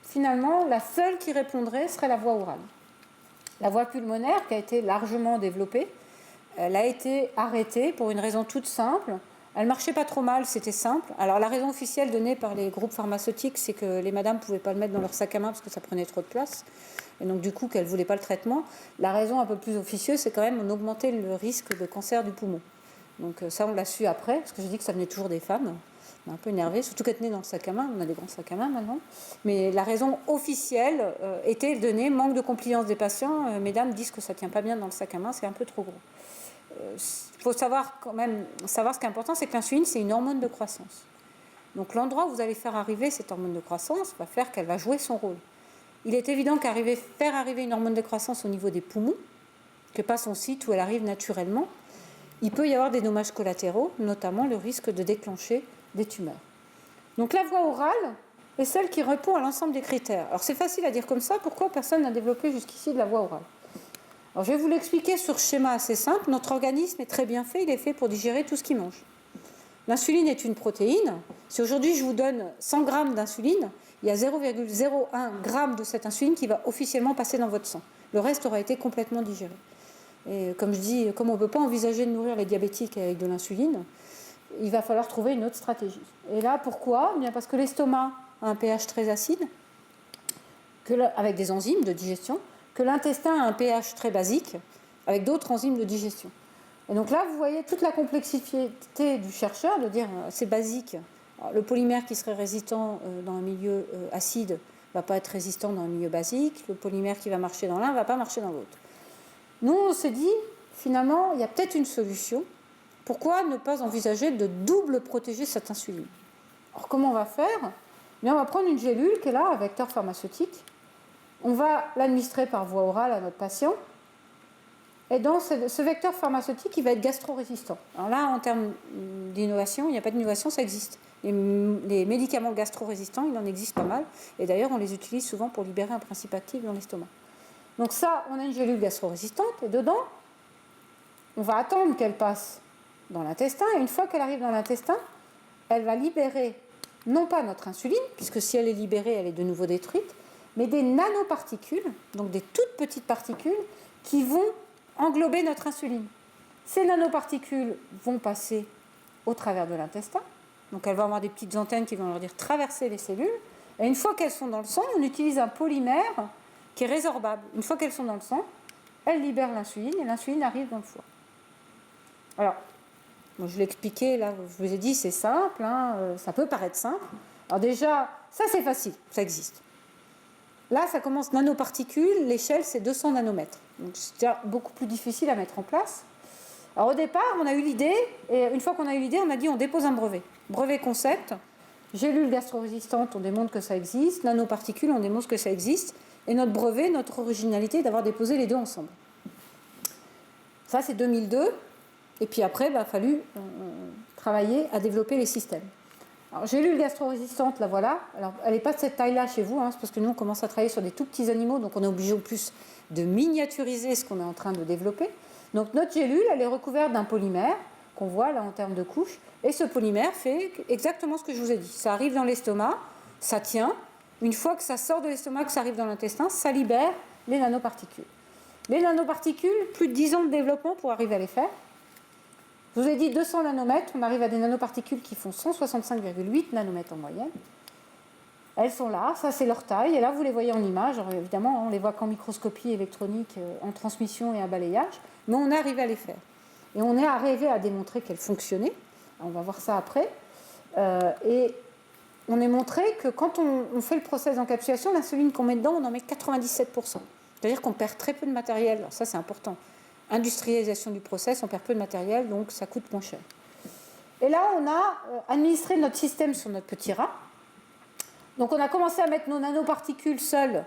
finalement, la seule qui répondrait serait la voie orale. La voie pulmonaire, qui a été largement développée, elle a été arrêtée pour une raison toute simple. Elle ne marchait pas trop mal, c'était simple. Alors la raison officielle donnée par les groupes pharmaceutiques, c'est que les madames ne pouvaient pas le mettre dans leur sac à main parce que ça prenait trop de place. Et donc du coup, qu'elles ne voulaient pas le traitement. La raison un peu plus officieuse, c'est quand même on augmentait le risque de cancer du poumon. Donc ça, on l'a su après, parce que j'ai dit que ça venait toujours des femmes. On est un peu énervé, surtout qu'elles tenaient dans le sac à main. On a des grands sacs à main maintenant. Mais la raison officielle était donnée, manque de compliance des patients. Mesdames disent que ça ne tient pas bien dans le sac à main, c'est un peu trop gros. Il faut savoir quand même, savoir ce qui est important, c'est que l'insuline, c'est une hormone de croissance. Donc l'endroit où vous allez faire arriver cette hormone de croissance va faire qu'elle va jouer son rôle. Il est évident faire arriver une hormone de croissance au niveau des poumons, que pas son site où elle arrive naturellement, il peut y avoir des dommages collatéraux, notamment le risque de déclencher des tumeurs. Donc la voie orale est celle qui répond à l'ensemble des critères. Alors c'est facile à dire comme ça, pourquoi personne n'a développé jusqu'ici de la voie orale ? Alors, je vais vous l'expliquer sur ce schéma assez simple. Notre organisme est très bien fait, il est fait pour digérer tout ce qu'il mange. L'insuline est une protéine. Si aujourd'hui je vous donne 100 grammes d'insuline, il y a 0,01 g de cette insuline qui va officiellement passer dans votre sang. Le reste aura été complètement digéré. Et comme je dis, comme on ne peut pas envisager de nourrir les diabétiques avec de l'insuline, il va falloir trouver une autre stratégie. Et là, pourquoi ? Bien parce que l'estomac a un pH très acide, avec des enzymes de digestion, que l'intestin a un pH très basique, avec d'autres enzymes de digestion. Et donc là, vous voyez toute la complexité du chercheur, de dire c'est basique. Alors, le polymère qui serait résistant dans un milieu acide ne va pas être résistant dans un milieu basique. Le polymère qui va marcher dans l'un ne va pas marcher dans l'autre. Nous, on s'est dit, finalement, il y a peut-être une solution. Pourquoi ne pas envisager de double protéger cette insuline ? Alors, comment on va faire ? Bien, on va prendre une gélule qui est là, un vecteur pharmaceutique. On va l'administrer par voie orale à notre patient. Et dans ce vecteur pharmaceutique, il va être gastro-résistant. Alors là, en termes d'innovation, il n'y a pas d'innovation, ça existe. Les médicaments gastro-résistants, il en existe pas mal. Et d'ailleurs, on les utilise souvent pour libérer un principe actif dans l'estomac. Donc ça, on a une gélule gastro-résistante. Et dedans, on va attendre qu'elle passe dans l'intestin. Et une fois qu'elle arrive dans l'intestin, elle va libérer, non pas notre insuline, puisque si elle est libérée, elle est de nouveau détruite, mais des nanoparticules, donc des toutes petites particules, qui vont englober notre insuline. Ces nanoparticules vont passer au travers de l'intestin, donc elles vont avoir des petites antennes qui vont leur dire traverser les cellules, et une fois qu'elles sont dans le sang, on utilise un polymère qui est résorbable. Une fois qu'elles sont dans le sang, elles libèrent l'insuline, et l'insuline arrive dans le foie. Alors, moi je l'ai expliqué, là, je vous ai dit, c'est simple, ça peut paraître simple. Alors déjà, ça c'est facile, ça existe. Là, ça commence nanoparticules, l'échelle c'est 200 nanomètres. Donc c'est beaucoup plus difficile à mettre en place. Alors au départ, on a eu l'idée, et une fois qu'on a eu l'idée, on a dit on dépose un brevet. Brevet concept, gélule gastro-résistante, on démontre que ça existe, nanoparticules, on démontre que ça existe, et notre brevet, notre originalité, d'avoir déposé les deux ensemble. Ça c'est 2002, et puis après, il a fallu travailler à développer les systèmes. Alors, gélule gastro-résistante, la voilà. Alors, elle n'est pas de cette taille-là chez vous, c'est parce que nous, on commence à travailler sur des tout petits animaux, donc on est obligé au plus de miniaturiser ce qu'on est en train de développer. Donc, notre gélule, elle est recouverte d'un polymère, qu'on voit là en termes de couches, et ce polymère fait exactement ce que je vous ai dit. Ça arrive dans l'estomac, ça tient. Une fois que ça sort de l'estomac, que ça arrive dans l'intestin, ça libère les nanoparticules. Les nanoparticules, plus de 10 ans de développement pour arriver à les faire. Je vous ai dit 200 nanomètres, on arrive à des nanoparticules qui font 165,8 nanomètres en moyenne. Elles sont là, ça c'est leur taille, et là vous les voyez en image. Alors évidemment, on les voit qu'en microscopie électronique, en transmission et en balayage, mais on est arrivé à les faire. Et on est arrivé à démontrer qu'elles fonctionnaient. On va voir ça après. Et on a montré que quand on fait le process d'encapsulation, l'insuline qu'on met dedans, on en met 97%. C'est-à-dire qu'on perd très peu de matériel. Alors ça c'est important. Industrialisation du process, on perd peu de matériel, donc ça coûte moins cher. Et là, on a administré notre système sur notre petit rat. Donc on a commencé à mettre nos nanoparticules seules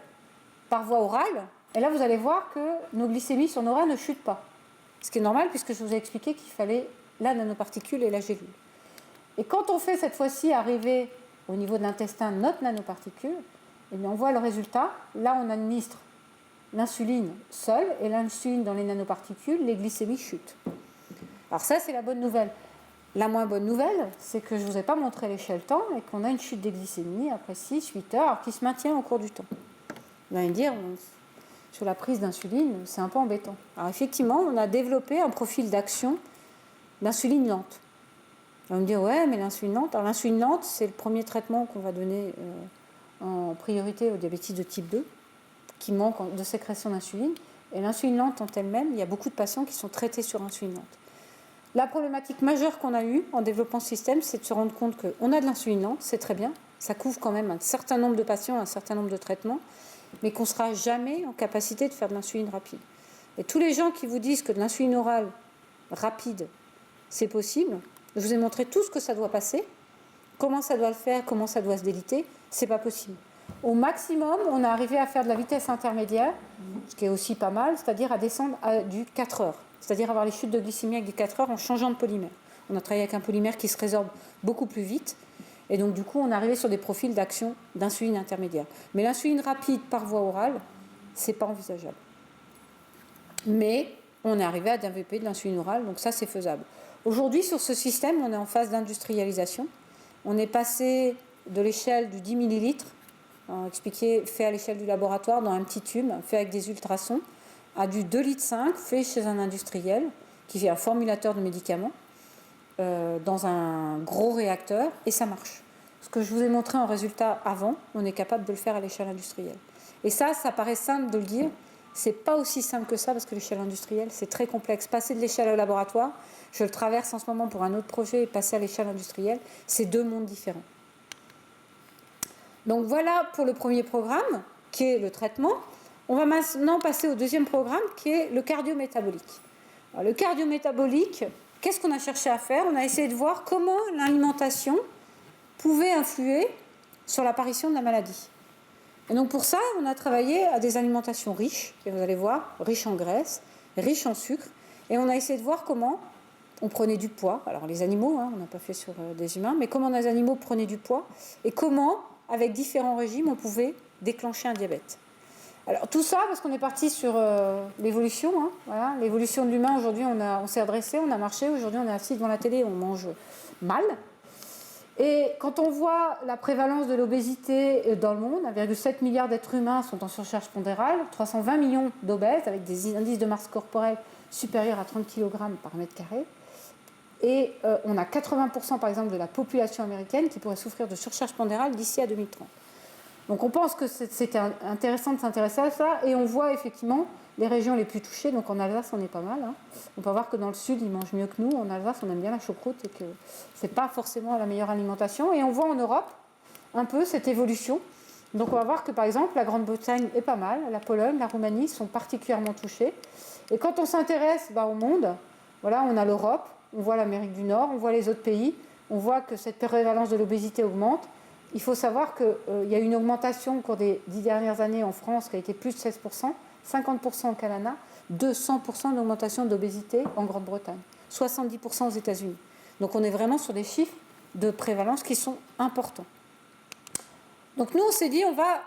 par voie orale, et là vous allez voir que nos glycémies sur nos rats ne chutent pas. Ce qui est normal, puisque je vous ai expliqué qu'il fallait la nanoparticule et la gélule. Et quand on fait cette fois-ci arriver au niveau de l'intestin notre nanoparticule, eh bien on voit le résultat. Là, on administre l'insuline seule, et l'insuline dans les nanoparticules, les glycémies chutent. Alors ça, c'est la bonne nouvelle. La moins bonne nouvelle, c'est que je ne vous ai pas montré l'échelle temps, et qu'on a une chute des glycémies après 6-8 heures, alors qui se maintient au cours du temps. Vous allez me dire, sur la prise d'insuline, c'est un peu embêtant. Alors effectivement, on a développé un profil d'action d'insuline lente. On va me dire, ouais, mais l'insuline lente. Alors l'insuline lente, c'est le premier traitement qu'on va donner en priorité aux diabétiques de type 2, qui manquent de sécrétion d'insuline. Et l'insuline lente en elle-même, il y a beaucoup de patients qui sont traités sur insuline lente. La problématique majeure qu'on a eue en développant ce système, c'est de se rendre compte qu'on a de l'insuline lente, c'est très bien, ça couvre quand même un certain nombre de patients, un certain nombre de traitements, mais qu'on ne sera jamais en capacité de faire de l'insuline rapide. Et tous les gens qui vous disent que de l'insuline orale rapide, c'est possible, je vous ai montré tout ce que ça doit passer, comment ça doit le faire, comment ça doit se déliter, c'est pas possible. Au maximum, on est arrivé à faire de la vitesse intermédiaire, ce qui est aussi pas mal, c'est-à-dire à descendre à du 4 heures, c'est-à-dire avoir les chutes de glycémie avec du 4 heures en changeant de polymère. On a travaillé avec un polymère qui se résorbe beaucoup plus vite, et donc du coup, on est arrivé sur des profils d'action d'insuline intermédiaire. Mais l'insuline rapide par voie orale, c'est pas envisageable. Mais on est arrivé à développer de l'insuline orale, donc ça, c'est faisable. Aujourd'hui, sur ce système, on est en phase d'industrialisation. On est passé de l'échelle du 10 millilitres, expliqué, fait à l'échelle du laboratoire dans un petit tube, fait avec des ultrasons, à du 2,5 litres, fait chez un industriel qui fait un formulateur de médicaments dans un gros réacteur, et ça marche. Ce que je vous ai montré en résultat avant, on est capable de le faire à l'échelle industrielle. Et ça paraît simple de le dire, c'est pas aussi simple que ça parce que l'échelle industrielle, c'est très complexe. Passer de l'échelle au laboratoire, je le traverse en ce moment pour un autre projet, et passer à l'échelle industrielle, c'est deux mondes différents. Donc voilà pour le premier programme, qui est le traitement. On va maintenant passer au deuxième programme, qui est le cardiométabolique. Alors, le cardiométabolique, qu'est-ce qu'on a cherché à faire? On a essayé de voir comment l'alimentation pouvait influer sur l'apparition de la maladie. Et donc pour ça, on a travaillé à des alimentations riches, et vous allez voir, riches en graisse, riches en sucre, et on a essayé de voir comment on prenait du poids. Alors les animaux, on n'a pas fait sur des humains, mais comment les animaux prenaient du poids, et comment, avec différents régimes, on pouvait déclencher un diabète. Alors tout ça, parce qu'on est parti sur l'évolution, voilà, l'évolution de l'humain. Aujourd'hui, on s'est adressé, on a marché, aujourd'hui on est assis devant la télé, on mange mal. Et quand on voit la prévalence de l'obésité dans le monde, 1,7 milliard d'êtres humains sont en surcharge pondérale, 320 millions d'obèses avec des indices de masse corporelle supérieurs à 30 kg par mètre carré. Et on a 80% par exemple de la population américaine qui pourrait souffrir de surcharge pondérale d'ici à 2030. Donc on pense que c'était intéressant de s'intéresser à ça, et on voit effectivement les régions les plus touchées. Donc en Alsace, on est pas mal. On peut voir que dans le sud, ils mangent mieux que nous. En Alsace, on aime bien la choucroute et que ce n'est pas forcément la meilleure alimentation. Et on voit en Europe un peu cette évolution. Donc on va voir que par exemple, la Grande-Bretagne est pas mal, la Pologne, la Roumanie sont particulièrement touchées. Et quand on s'intéresse au monde, voilà, on a l'Europe, on voit l'Amérique du Nord, on voit les autres pays, on voit que cette prévalence de l'obésité augmente. Il faut savoir qu'il y a eu une augmentation au cours des 10 dernières années en France qui a été plus de 16%, 50% au Canada, 200% d'augmentation d'obésité en Grande-Bretagne, 70% aux États-Unis. Donc on est vraiment sur des chiffres de prévalence qui sont importants. Donc nous, on s'est dit, on va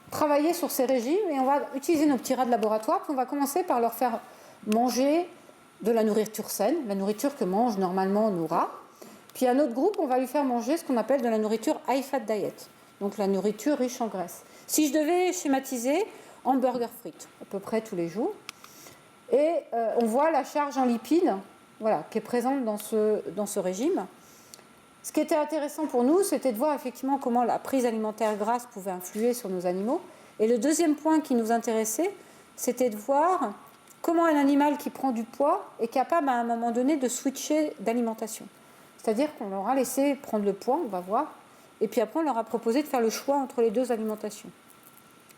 travailler sur ces régimes et on va utiliser nos petits rats de laboratoire, puis on va commencer par leur faire manger de la nourriture saine, la nourriture que mangent normalement nos rats. Puis un autre groupe, on va lui faire manger ce qu'on appelle de la nourriture high fat diet, donc la nourriture riche en graisse. Si je devais schématiser, hamburger frites, à peu près tous les jours. Et on voit la charge en lipides, voilà, qui est présente dans ce régime. Ce qui était intéressant pour nous, c'était de voir effectivement comment la prise alimentaire grasse pouvait influer sur nos animaux. Et le deuxième point qui nous intéressait, c'était de voir comment un animal qui prend du poids est capable à un moment donné de switcher d'alimentation. C'est-à-dire qu'on leur a laissé prendre le poids, on va voir, et puis après on leur a proposé de faire le choix entre les deux alimentations.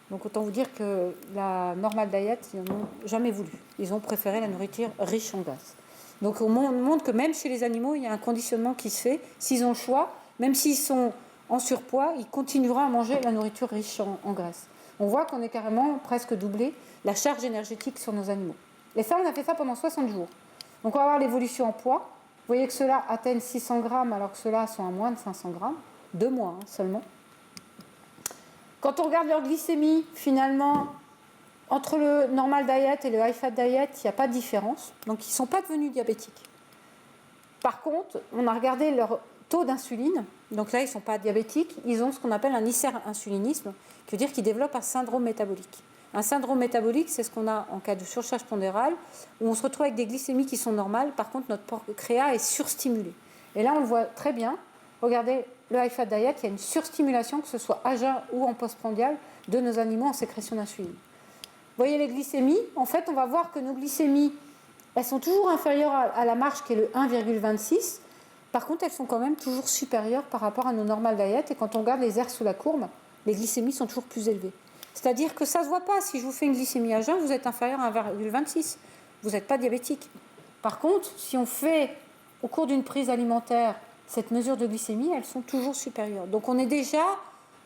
Donc autant vous dire que la normal diet, ils n'en ont jamais voulu. Ils ont préféré la nourriture riche en graisse. Donc on montre que même chez les animaux, il y a un conditionnement qui se fait. S'ils ont le choix, même s'ils sont en surpoids, ils continueront à manger la nourriture riche en graisse. On voit qu'on est carrément presque doublé la charge énergétique sur nos animaux. Et ça, on a fait ça pendant 60 jours. Donc on va voir l'évolution en poids. Vous voyez que ceux-là atteignent 600 grammes alors que ceux-là sont à moins de 500 grammes. 2 mois seulement. Quand on regarde leur glycémie, finalement, entre le normal diet et le high fat diet, il n'y a pas de différence. Donc ils ne sont pas devenus diabétiques. Par contre, on a regardé leur taux d'insuline. Donc là, ils ne sont pas diabétiques. Ils ont ce qu'on appelle un hyperinsulinisme, qui veut dire qu'ils développent un syndrome métabolique. Un syndrome métabolique, c'est ce qu'on a en cas de surcharge pondérale, où on se retrouve avec des glycémies qui sont normales. Par contre, notre pancréas est surstimulé. Et là, on le voit très bien. Regardez, le high fat diet, il y a une surstimulation, que ce soit à jeun ou en postprandial, de nos animaux en sécrétion d'insuline. Vous voyez les glycémies, en fait, on va voir que nos glycémies, elles sont toujours inférieures à la marge qui est le 1,26. Par contre, elles sont quand même toujours supérieures par rapport à nos normal diet. Et quand on regarde les aires sous la courbe, les glycémies sont toujours plus élevées. C'est-à-dire que ça ne se voit pas. Si je vous fais une glycémie à jeun, vous êtes inférieur à 1,26. Vous n'êtes pas diabétique. Par contre, si on fait au cours d'une prise alimentaire cette mesure de glycémie, elles sont toujours supérieures. Donc on est déjà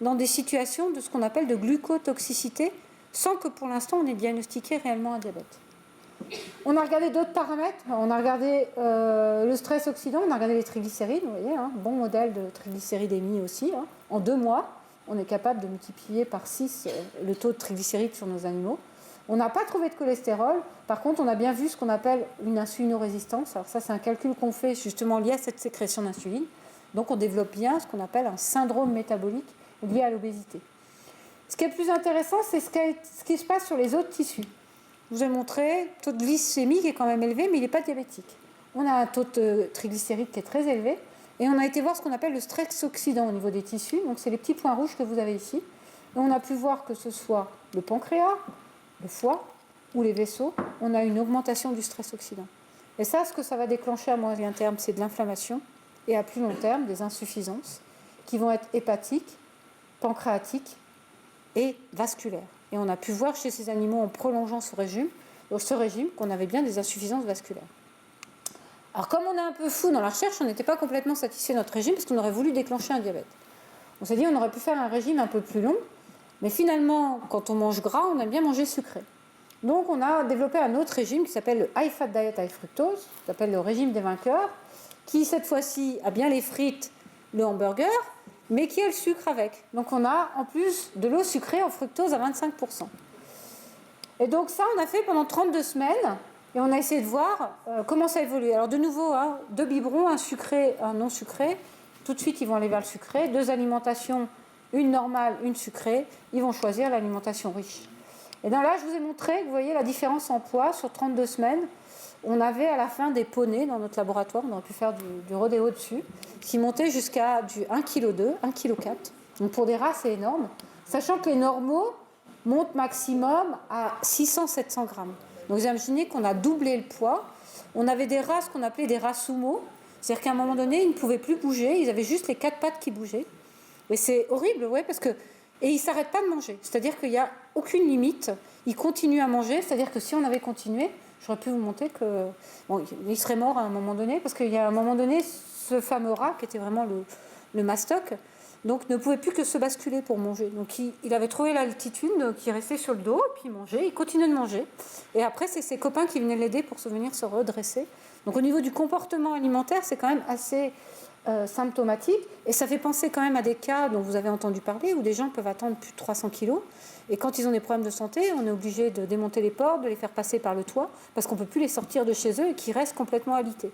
dans des situations de ce qu'on appelle de glucotoxicité, sans que pour l'instant on ait diagnostiqué réellement un diabète. On a regardé d'autres paramètres. On a regardé le stress oxydant, on a regardé les triglycérides. Vous voyez, bon modèle de triglycéridémie aussi. En 2 mois, on est capable de multiplier par 6 le taux de triglycérides sur nos animaux. On n'a pas trouvé de cholestérol. Par contre, on a bien vu ce qu'on appelle une insulinorésistance. Alors ça, c'est un calcul qu'on fait justement lié à cette sécrétion d'insuline. Donc on développe bien ce qu'on appelle un syndrome métabolique lié à l'obésité. Ce qui est plus intéressant, c'est ce qui se passe sur les autres tissus. Je vous ai montré le taux de glycémie qui est quand même élevé, mais il n'est pas diabétique. On a un taux de triglycérides qui est très élevé. Et on a été voir ce qu'on appelle le stress oxydant au niveau des tissus. Donc c'est les petits points rouges que vous avez ici. Et on a pu voir que ce soit le pancréas, le foie ou les vaisseaux, on a une augmentation du stress oxydant. Et ça, ce que ça va déclencher à moyen terme, c'est de l'inflammation. Et à plus long terme, des insuffisances qui vont être hépatiques, pancréatiques et vasculaires. Et on a pu voir chez ces animaux, en prolongeant ce régime, qu'on avait bien des insuffisances vasculaires. Alors comme on est un peu fou dans la recherche, on n'était pas complètement satisfait de notre régime parce qu'on aurait voulu déclencher un diabète. On s'est dit on aurait pu faire un régime un peu plus long, mais finalement, quand on mange gras, on aime bien manger sucré. Donc on a développé un autre régime qui s'appelle le high fat diet high fructose, qui s'appelle le régime des vainqueurs, qui cette fois-ci a bien les frites, le hamburger, mais qui a le sucre avec. Donc on a en plus de l'eau sucrée en fructose à 25%. Et donc ça, on a fait pendant 32 semaines, et on a essayé de voir comment ça évolue. Alors de nouveau, 2 biberons, un sucré, un non sucré. Tout de suite, ils vont aller vers le sucré. 2 alimentations, une normale, une sucrée. Ils vont choisir l'alimentation riche. Et donc là, je vous ai montré, vous voyez la différence en poids sur 32 semaines. On avait à la fin des poneys dans notre laboratoire, on aurait pu faire du rodéo dessus, qui montait jusqu'à du 1,2 kg, 1,4 kg. Donc pour des races, c'est énorme. Sachant que les normaux montent maximum à 600-700 grammes. Donc vous imaginez qu'on a doublé le poids. On avait des races qu'on appelait des races sumo. C'est-à-dire qu'à un moment donné, ils ne pouvaient plus bouger. Ils avaient juste les 4 pattes qui bougeaient. Et c'est horrible, ouais, parce que... Et ils ne s'arrêtent pas de manger. C'est-à-dire qu'il n'y a aucune limite. Ils continuent à manger. C'est-à-dire que si on avait continué, j'aurais pu vous montrer que... Bon, il serait mort à un moment donné, parce qu'il y a un moment donné, ce fameux rat, qui était vraiment le mastoc, donc ne pouvait plus que se basculer pour manger. Donc il avait trouvé l'altitude, qui restait sur le dos, et puis il mangeait, il continuait de manger. Et après, c'est ses copains qui venaient l'aider pour venir se redresser. Donc au niveau du comportement alimentaire, c'est quand même assez symptomatique. Et ça fait penser quand même à des cas dont vous avez entendu parler, où des gens peuvent attendre plus de 300 kilos. Et quand ils ont des problèmes de santé, on est obligé de démonter les portes, de les faire passer par le toit, parce qu'on ne peut plus les sortir de chez eux et qu'ils restent complètement alités.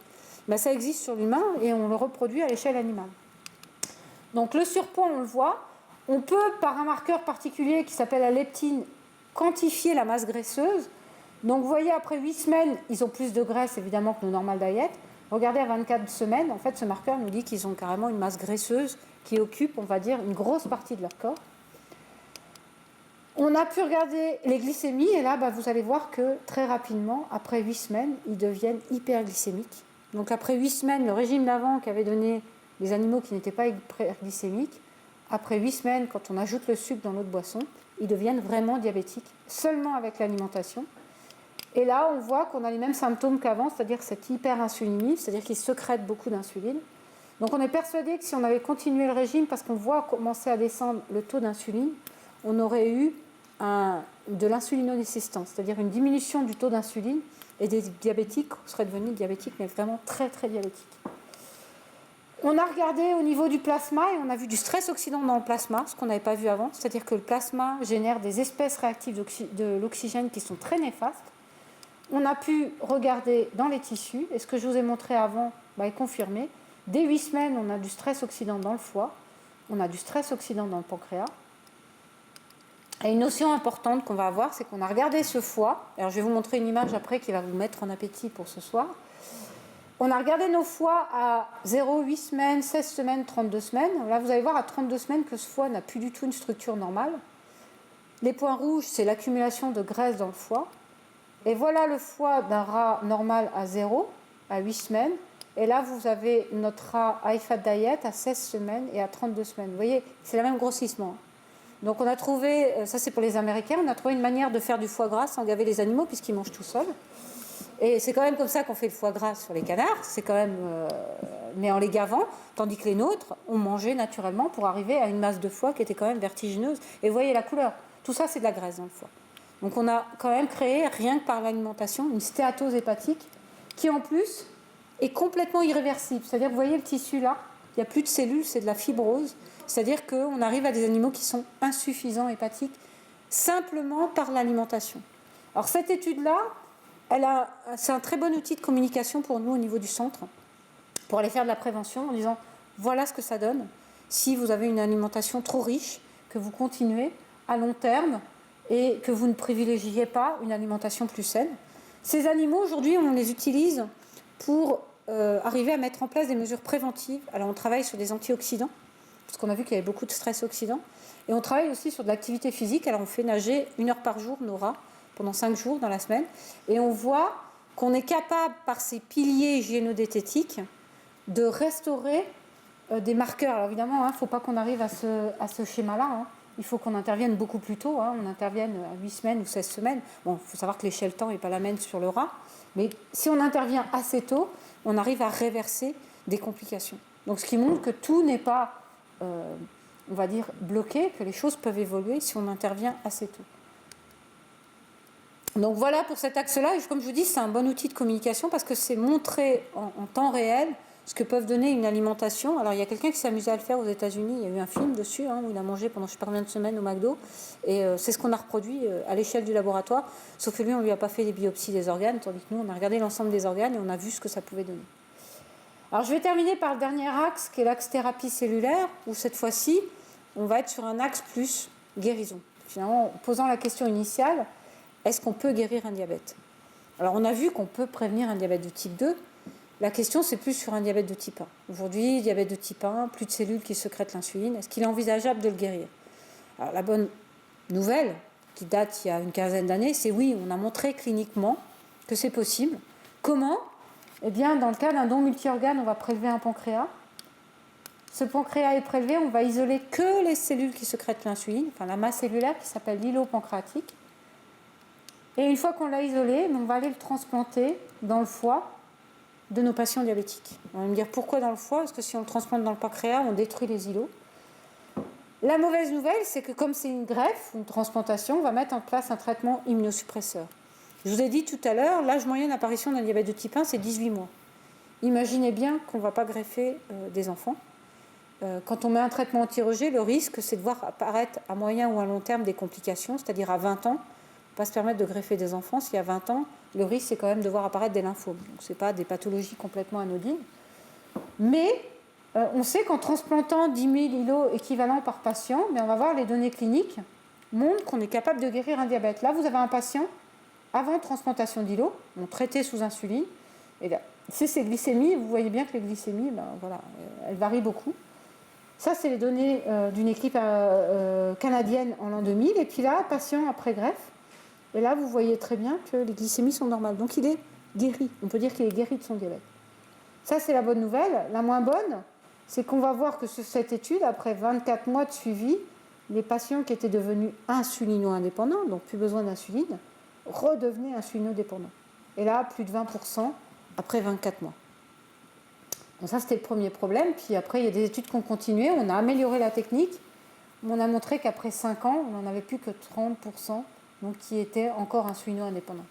Ben, ça existe sur l'humain et on le reproduit à l'échelle animale. Donc le surpoids, on le voit. On peut, par un marqueur particulier qui s'appelle la leptine, quantifier la masse graisseuse. Donc vous voyez, après 8 semaines, ils ont plus de graisse évidemment que nos normal diet. Regardez à 24 semaines, en fait, ce marqueur nous dit qu'ils ont carrément une masse graisseuse qui occupe, on va dire, une grosse partie de leur corps. On a pu regarder les glycémies et là, vous allez voir que très rapidement, après 8 semaines, ils deviennent hyperglycémiques. Donc après 8 semaines, le régime d'avant qui avait donné les animaux qui n'étaient pas hyperglycémiques, après 8 semaines, quand on ajoute le sucre dans notre boisson, ils deviennent vraiment diabétiques, seulement avec l'alimentation. Et là, on voit qu'on a les mêmes symptômes qu'avant, c'est-à-dire cette hyperinsulinémie, c'est-à-dire qu'ils sécrètent beaucoup d'insuline. Donc on est persuadé que si on avait continué le régime, parce qu'on voit commencer à descendre le taux d'insuline, on aurait eu de l'insulinonésistance, c'est-à-dire une diminution du taux d'insuline, et des diabétiques seraient devenus diabétiques, mais vraiment très très diabétiques. On a regardé au niveau du plasma et on a vu du stress oxydant dans le plasma, ce qu'on n'avait pas vu avant, c'est-à-dire que le plasma génère des espèces réactives de l'oxygène qui sont très néfastes. On a pu regarder dans les tissus, et ce que je vous ai montré avant est confirmé. Dès 8 semaines, on a du stress oxydant dans le foie, on a du stress oxydant dans le pancréas. Et une notion importante qu'on va avoir, c'est qu'on a regardé ce foie. Alors je vais vous montrer une image après qui va vous mettre en appétit pour ce soir. On a regardé nos foies à 0, 8 semaines, 16 semaines, 32 semaines. Là, vous allez voir à 32 semaines que ce foie n'a plus du tout une structure normale. Les points rouges, c'est l'accumulation de graisse dans le foie. Et voilà le foie d'un rat normal à 0, à 8 semaines. Et là, vous avez notre rat high fat diet à 16 semaines et à 32 semaines. Vous voyez, c'est le même grossissement. Donc on a trouvé, ça c'est pour les Américains, on a trouvé une manière de faire du foie gras sans gaver les animaux puisqu'ils mangent tout seuls. Et c'est quand même comme ça qu'on fait le foie gras sur les canards, c'est quand même, mais en les gavant, tandis que les nôtres, on mangeait naturellement pour arriver à une masse de foie qui était quand même vertigineuse. Et vous voyez la couleur, tout ça c'est de la graisse dans le foie. Donc on a quand même créé, rien que par l'alimentation, une stéatose hépatique qui en plus est complètement irréversible. C'est-à-dire, vous voyez le tissu là, il n'y a plus de cellules, c'est de la fibrose. C'est-à-dire qu'on arrive à des animaux qui sont insuffisants hépatiques simplement par l'alimentation. Alors cette étude-là, c'est un très bon outil de communication pour nous au niveau du centre, pour aller faire de la prévention en disant voilà ce que ça donne si vous avez une alimentation trop riche, que vous continuez à long terme et que vous ne privilégiez pas une alimentation plus saine. Ces animaux, aujourd'hui, on les utilise pour arriver à mettre en place des mesures préventives. Alors on travaille sur des antioxydants, parce qu'on a vu qu'il y avait beaucoup de stress oxydant, et on travaille aussi sur de l'activité physique. Alors on fait nager 1 heure par jour nos rats, pendant 5 jours dans la semaine, et on voit qu'on est capable, par ces piliers hygiéno-diététiques, de restaurer des marqueurs. Alors évidemment, il ne faut pas qu'on arrive à ce schéma-là. Il faut qu'on intervienne beaucoup plus tôt. On intervienne à 8 semaines ou 16 semaines. Bon, il faut savoir que l'échelle temps n'est pas la même sur le rat, mais si on intervient assez tôt, on arrive à réverser des complications. Donc ce qui montre que tout n'est pas, on va dire, bloqué, que les choses peuvent évoluer si on intervient assez tôt. Donc voilà pour cet axe-là, et comme je vous dis, c'est un bon outil de communication parce que c'est montrer en temps réel ce que peuvent donner une alimentation. Alors il y a quelqu'un qui s'est amusé à le faire aux États-Unis, il y a eu un film dessus où il a mangé pendant je ne sais pas combien de semaines au McDo, et c'est ce qu'on a reproduit à l'échelle du laboratoire, sauf que lui on ne lui a pas fait des biopsies des organes, tandis que nous on a regardé l'ensemble des organes et on a vu ce que ça pouvait donner. Alors je vais terminer par le dernier axe qui est l'axe thérapie cellulaire, où cette fois-ci on va être sur un axe plus guérison. Finalement, en posant la question initiale, est-ce qu'on peut guérir un diabète ? Alors on a vu qu'on peut prévenir un diabète de type 2. La question c'est plus sur un diabète de type 1. Aujourd'hui, diabète de type 1, plus de cellules qui sécrètent l'insuline. Est-ce qu'il est envisageable de le guérir ? Alors la bonne nouvelle, qui date il y a une quinzaine d'années, c'est oui, on a montré cliniquement que c'est possible. Comment ? Eh bien, dans le cas d'un don multi-organe, on va prélever un pancréas. Ce pancréas est prélevé, on va isoler que les cellules qui sécrètent l'insuline, enfin la masse cellulaire qui s'appelle l'îlot pancréatique. Et une fois qu'on l'a isolé, on va aller le transplanter dans le foie de nos patients diabétiques. On va me dire pourquoi dans le foie ? Parce que si on le transplante dans le pancréas, on détruit les îlots. La mauvaise nouvelle, c'est que comme c'est une greffe, une transplantation, on va mettre en place un traitement immunosuppresseur. Je vous ai dit tout à l'heure, l'âge moyen d'apparition d'un diabète de type 1, c'est 18 mois. Imaginez bien qu'on ne va pas greffer des enfants. Quand on met un traitement anti-rejet, le risque, c'est de voir apparaître à moyen ou à long terme des complications, c'est-à-dire à 20 ans, pas se permettre de greffer des enfants. S'il y a 20 ans, le risque, c'est quand même de voir apparaître des lymphomes. Donc, ce n'est pas des pathologies complètement anodines. Mais on sait qu'en transplantant 10 000 îlots équivalents par patient, on va voir les données cliniques montrent qu'on est capable de guérir un diabète. Là, vous avez un patient, avant transplantation d'îlots, traité sous insuline. Et là, c'est ses glycémies. Vous voyez bien que les glycémies, elles varient beaucoup. Ça, c'est les données d'une équipe canadienne en l'an 2000. Et puis là, patient après greffe. Et là, vous voyez très bien que les glycémies sont normales. Donc, il est guéri. On peut dire qu'il est guéri de son diabète. Ça, c'est la bonne nouvelle. La moins bonne, c'est qu'on va voir que sur cette étude, après 24 mois de suivi, les patients qui étaient devenus insulino-indépendants, donc plus besoin d'insuline, redevenaient insulino-dépendants. Et là, plus de 20% après 24 mois. Donc ça, c'était le premier problème. Puis après, il y a des études qui ont continué. On a amélioré la technique. On a montré qu'après 5 ans, on n'en avait plus que 30%. Donc qui étaient encore insulino-indépendants.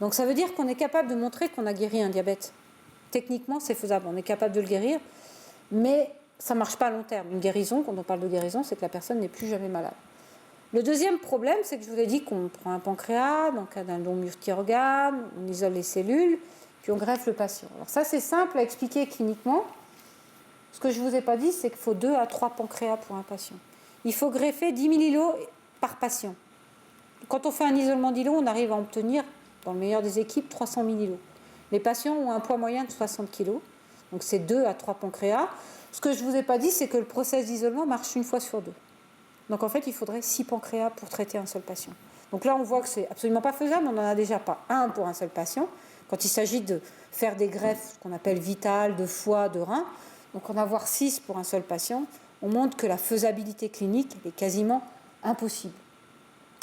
Donc ça veut dire qu'on est capable de montrer qu'on a guéri un diabète. Techniquement, c'est faisable, on est capable de le guérir, mais ça ne marche pas à long terme. Une guérison, quand on parle de guérison, c'est que la personne n'est plus jamais malade. Le deuxième problème, c'est que je vous ai dit qu'on prend un pancréas, dans le cas d'un don multi-organe, on isole les cellules, puis on greffe le patient. Alors ça, c'est simple à expliquer cliniquement. Ce que je ne vous ai pas dit, c'est qu'il faut 2 à 3 pancréas pour un patient. Il faut greffer 10 000 îlots par patient. Quand on fait un isolement d'îlots, on arrive à obtenir, dans le meilleur des équipes, 300 000 îlots. Les patients ont un poids moyen de 60 kg, donc c'est 2 à 3 pancréas. Ce que je ne vous ai pas dit, c'est que le process d'isolement marche une fois sur 2. Donc en fait, il faudrait 6 pancréas pour traiter un seul patient. Donc là, on voit que c'est absolument pas faisable, on n'en a déjà pas un pour un seul patient. Quand il s'agit de faire des greffes, ce qu'on appelle vitales, de foie, de rein, donc en avoir 6 pour un seul patient, on montre que la faisabilité clinique est quasiment impossible.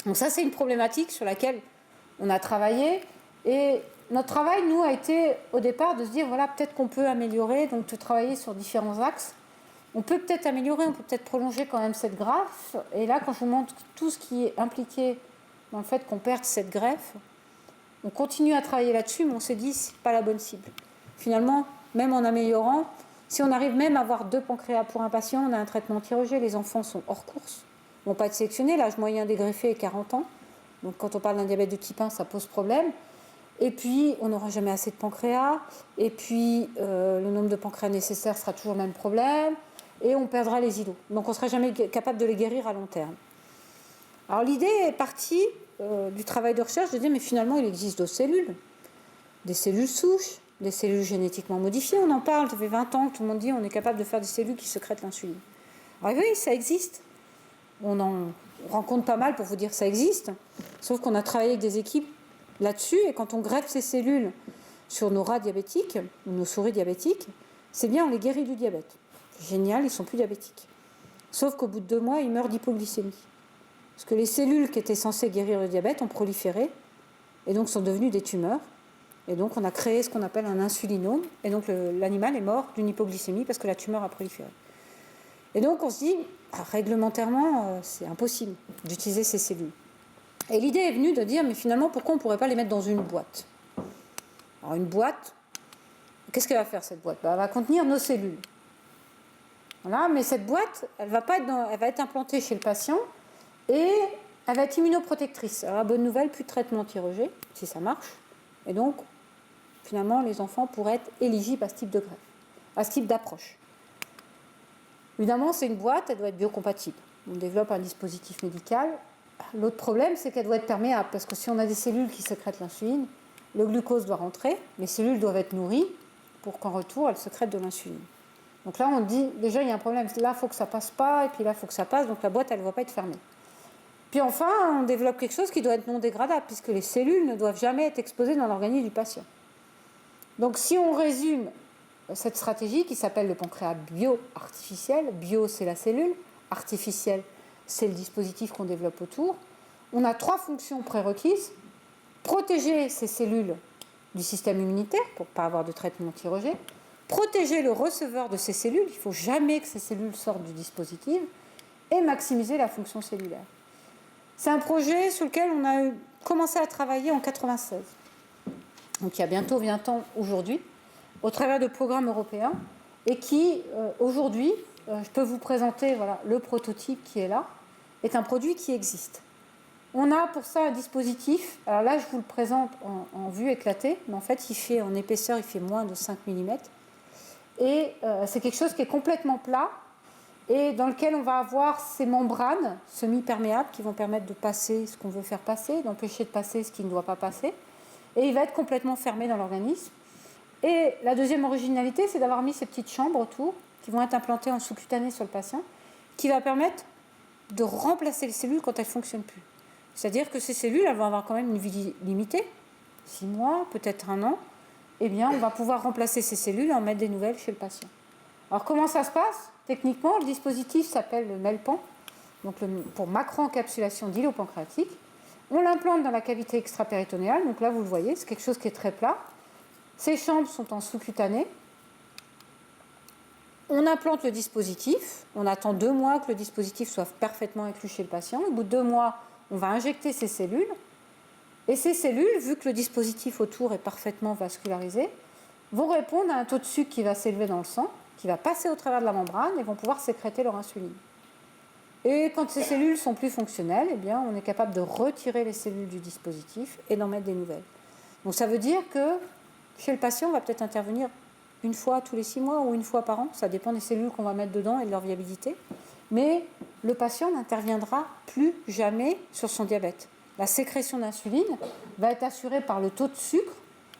Donc ça, c'est une problématique sur laquelle on a travaillé. Et notre travail, nous, a été au départ de se dire, voilà, peut-être qu'on peut améliorer, donc de travailler sur différents axes. On peut peut-être améliorer, on peut peut-être prolonger quand même cette greffe. Et là, quand je vous montre tout ce qui est impliqué dans le fait qu'on perde cette greffe, on continue à travailler là-dessus, mais on s'est dit, ce n'est pas la bonne cible. Finalement, même en améliorant, si on arrive même à avoir 2 pancréas pour un patient, on a un traitement anti-rejet, les enfants sont hors course, ne vont pas être sélectionnés, l'âge moyen des greffés est 40 ans. Donc quand on parle d'un diabète de type 1, ça pose problème. Et puis, on n'aura jamais assez de pancréas. Et puis, le nombre de pancréas nécessaires sera toujours le même problème. Et on perdra les îlots. Donc, on ne sera jamais capable de les guérir à long terme. Alors, l'idée est partie du travail de recherche de dire, mais finalement, il existe d'autres cellules. Des cellules souches, des cellules génétiquement modifiées. On en parle, ça fait 20 ans que tout le monde dit on est capable de faire des cellules qui sécrètent l'insuline. Alors oui, ça existe. On en rencontre pas mal pour vous dire que ça existe. Sauf qu'on a travaillé avec des équipes là-dessus, et quand on greffe ces cellules sur nos rats diabétiques, ou nos souris diabétiques, c'est bien, on les guérit du diabète. Génial, ils ne sont plus diabétiques. Sauf qu'au bout de 2 mois, ils meurent d'hypoglycémie. Parce que les cellules qui étaient censées guérir le diabète ont proliféré, et donc sont devenues des tumeurs. Et donc on a créé ce qu'on appelle un insulinome, et donc l'animal est mort d'une hypoglycémie parce que la tumeur a proliféré. Et donc on se dit, réglementairement, c'est impossible d'utiliser ces cellules. Et l'idée est venue de dire, mais finalement, pourquoi on ne pourrait pas les mettre dans une boîte ? Alors une boîte, qu'est-ce qu'elle va faire cette boîte ? Elle va contenir nos cellules. Voilà, mais cette boîte, elle va être implantée chez le patient et elle va être immunoprotectrice. Alors la bonne nouvelle, plus de traitement anti-rejet, si ça marche. Et donc, finalement, les enfants pourraient être éligibles à ce type de greffe, à ce type d'approche. Évidemment, c'est une boîte, elle doit être biocompatible. On développe un dispositif médical. L'autre problème, c'est qu'elle doit être perméable, parce que si on a des cellules qui sécrètent l'insuline, le glucose doit rentrer, les cellules doivent être nourries pour qu'en retour, elles sécrètent de l'insuline. Donc là, on dit, déjà, il y a un problème. Là, il faut que ça passe pas, et puis là, il faut que ça passe, donc la boîte, elle ne doit pas être fermée. Puis enfin, on développe quelque chose qui doit être non dégradable, puisque les cellules ne doivent jamais être exposées dans l'organisme du patient. Donc si on résume cette stratégie qui s'appelle le pancréas bio-artificiel, bio c'est la cellule, artificiel c'est le dispositif qu'on développe autour, on a 3 fonctions prérequises. Protéger ces cellules du système immunitaire pour ne pas avoir de traitement anti-rejet, protéger le receveur de ces cellules, il ne faut jamais que ces cellules sortent du dispositif, et maximiser la fonction cellulaire. C'est un projet sur lequel on a commencé à travailler en 1996. Donc il y a bientôt 20 ans aujourd'hui, au travers de programmes européens, et qui, aujourd'hui, je peux vous présenter le prototype qui est là, est un produit qui existe. On a pour ça un dispositif, alors là je vous le présente en vue éclatée, mais en fait il fait en épaisseur, il fait moins de 5 mm, et c'est quelque chose qui est complètement plat, et dans lequel on va avoir ces membranes semi-perméables qui vont permettre de passer ce qu'on veut faire passer, d'empêcher de passer ce qui ne doit pas passer, et il va être complètement fermé dans l'organisme. Et la deuxième originalité, c'est d'avoir mis ces petites chambres autour, qui vont être implantées en sous-cutané sur le patient, qui va permettre de remplacer les cellules quand elles ne fonctionnent plus. C'est-à-dire que ces cellules, elles vont avoir quand même une vie limitée, 6 mois, peut-être 1 an. Eh bien, on va pouvoir remplacer ces cellules et en mettre des nouvelles chez le patient. Alors, comment ça se passe ? Techniquement, le dispositif s'appelle le MELPAN, donc pour macro-encapsulation d'îlots pancréatiques. On l'implante dans la cavité extra-péritonéale, donc là, vous le voyez, c'est quelque chose qui est très plat. Ces chambres sont en sous-cutané. On implante le dispositif, on attend 2 mois que le dispositif soit parfaitement inclus chez le patient. Au bout de 2 mois, on va injecter ces cellules. Et ces cellules, vu que le dispositif autour est parfaitement vascularisé, vont répondre à un taux de sucre qui va s'élever dans le sang, qui va passer au travers de la membrane et vont pouvoir sécréter leur insuline. Et quand ces cellules sont plus fonctionnelles, eh bien, on est capable de retirer les cellules du dispositif et d'en mettre des nouvelles. Donc ça veut dire que chez le patient, on va peut-être intervenir 1 fois tous les 6 mois ou 1 fois par an. Ça dépend des cellules qu'on va mettre dedans et de leur viabilité. Mais le patient n'interviendra plus jamais sur son diabète. La sécrétion d'insuline va être assurée par le taux de sucre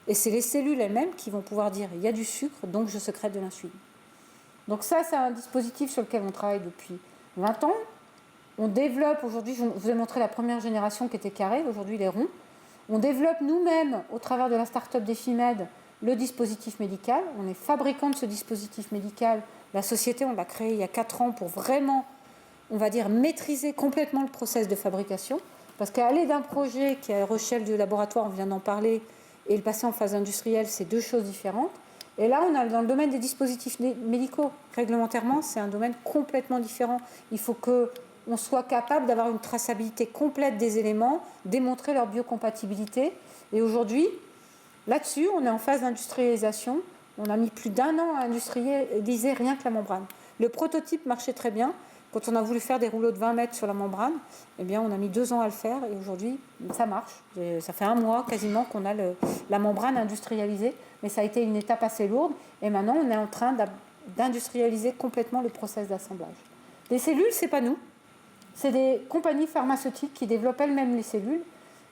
Et c'est les cellules elles-mêmes qui vont pouvoir dire il y a du sucre, donc je sécrète de l'insuline. Donc ça, c'est un dispositif sur lequel on travaille depuis 20 ans. On développe aujourd'hui, je vous ai montré la première génération qui était carrée, aujourd'hui il est rond. On développe nous-mêmes, au travers de la start-up Defimed, le dispositif médical. On est fabricant de ce dispositif médical. La société, on l'a créée il y a 4 ans pour vraiment, on va dire, maîtriser complètement le process de fabrication. Parce qu'aller d'un projet qui est à l'échelle du laboratoire, on vient d'en parler, et le passer en phase industrielle, c'est 2 choses différentes. Et là, on a dans le domaine des dispositifs médicaux. Réglementairement, c'est un domaine complètement différent. Il faut qu'on soit capable d'avoir une traçabilité complète des éléments, démontrer leur biocompatibilité. Et aujourd'hui, là-dessus, on est en phase d'industrialisation. On a mis plus d'1 an à industrialiser rien que la membrane. Le prototype marchait très bien. Quand on a voulu faire des rouleaux de 20 mètres sur la membrane, eh bien, on a mis 2 ans à le faire et aujourd'hui, ça marche. Ça fait 1 mois quasiment qu'on a la membrane industrialisée, mais ça a été une étape assez lourde. Et maintenant, on est en train d'industrialiser complètement le process d'assemblage. Les cellules, ce n'est pas nous. C'est des compagnies pharmaceutiques qui développent elles-mêmes les cellules.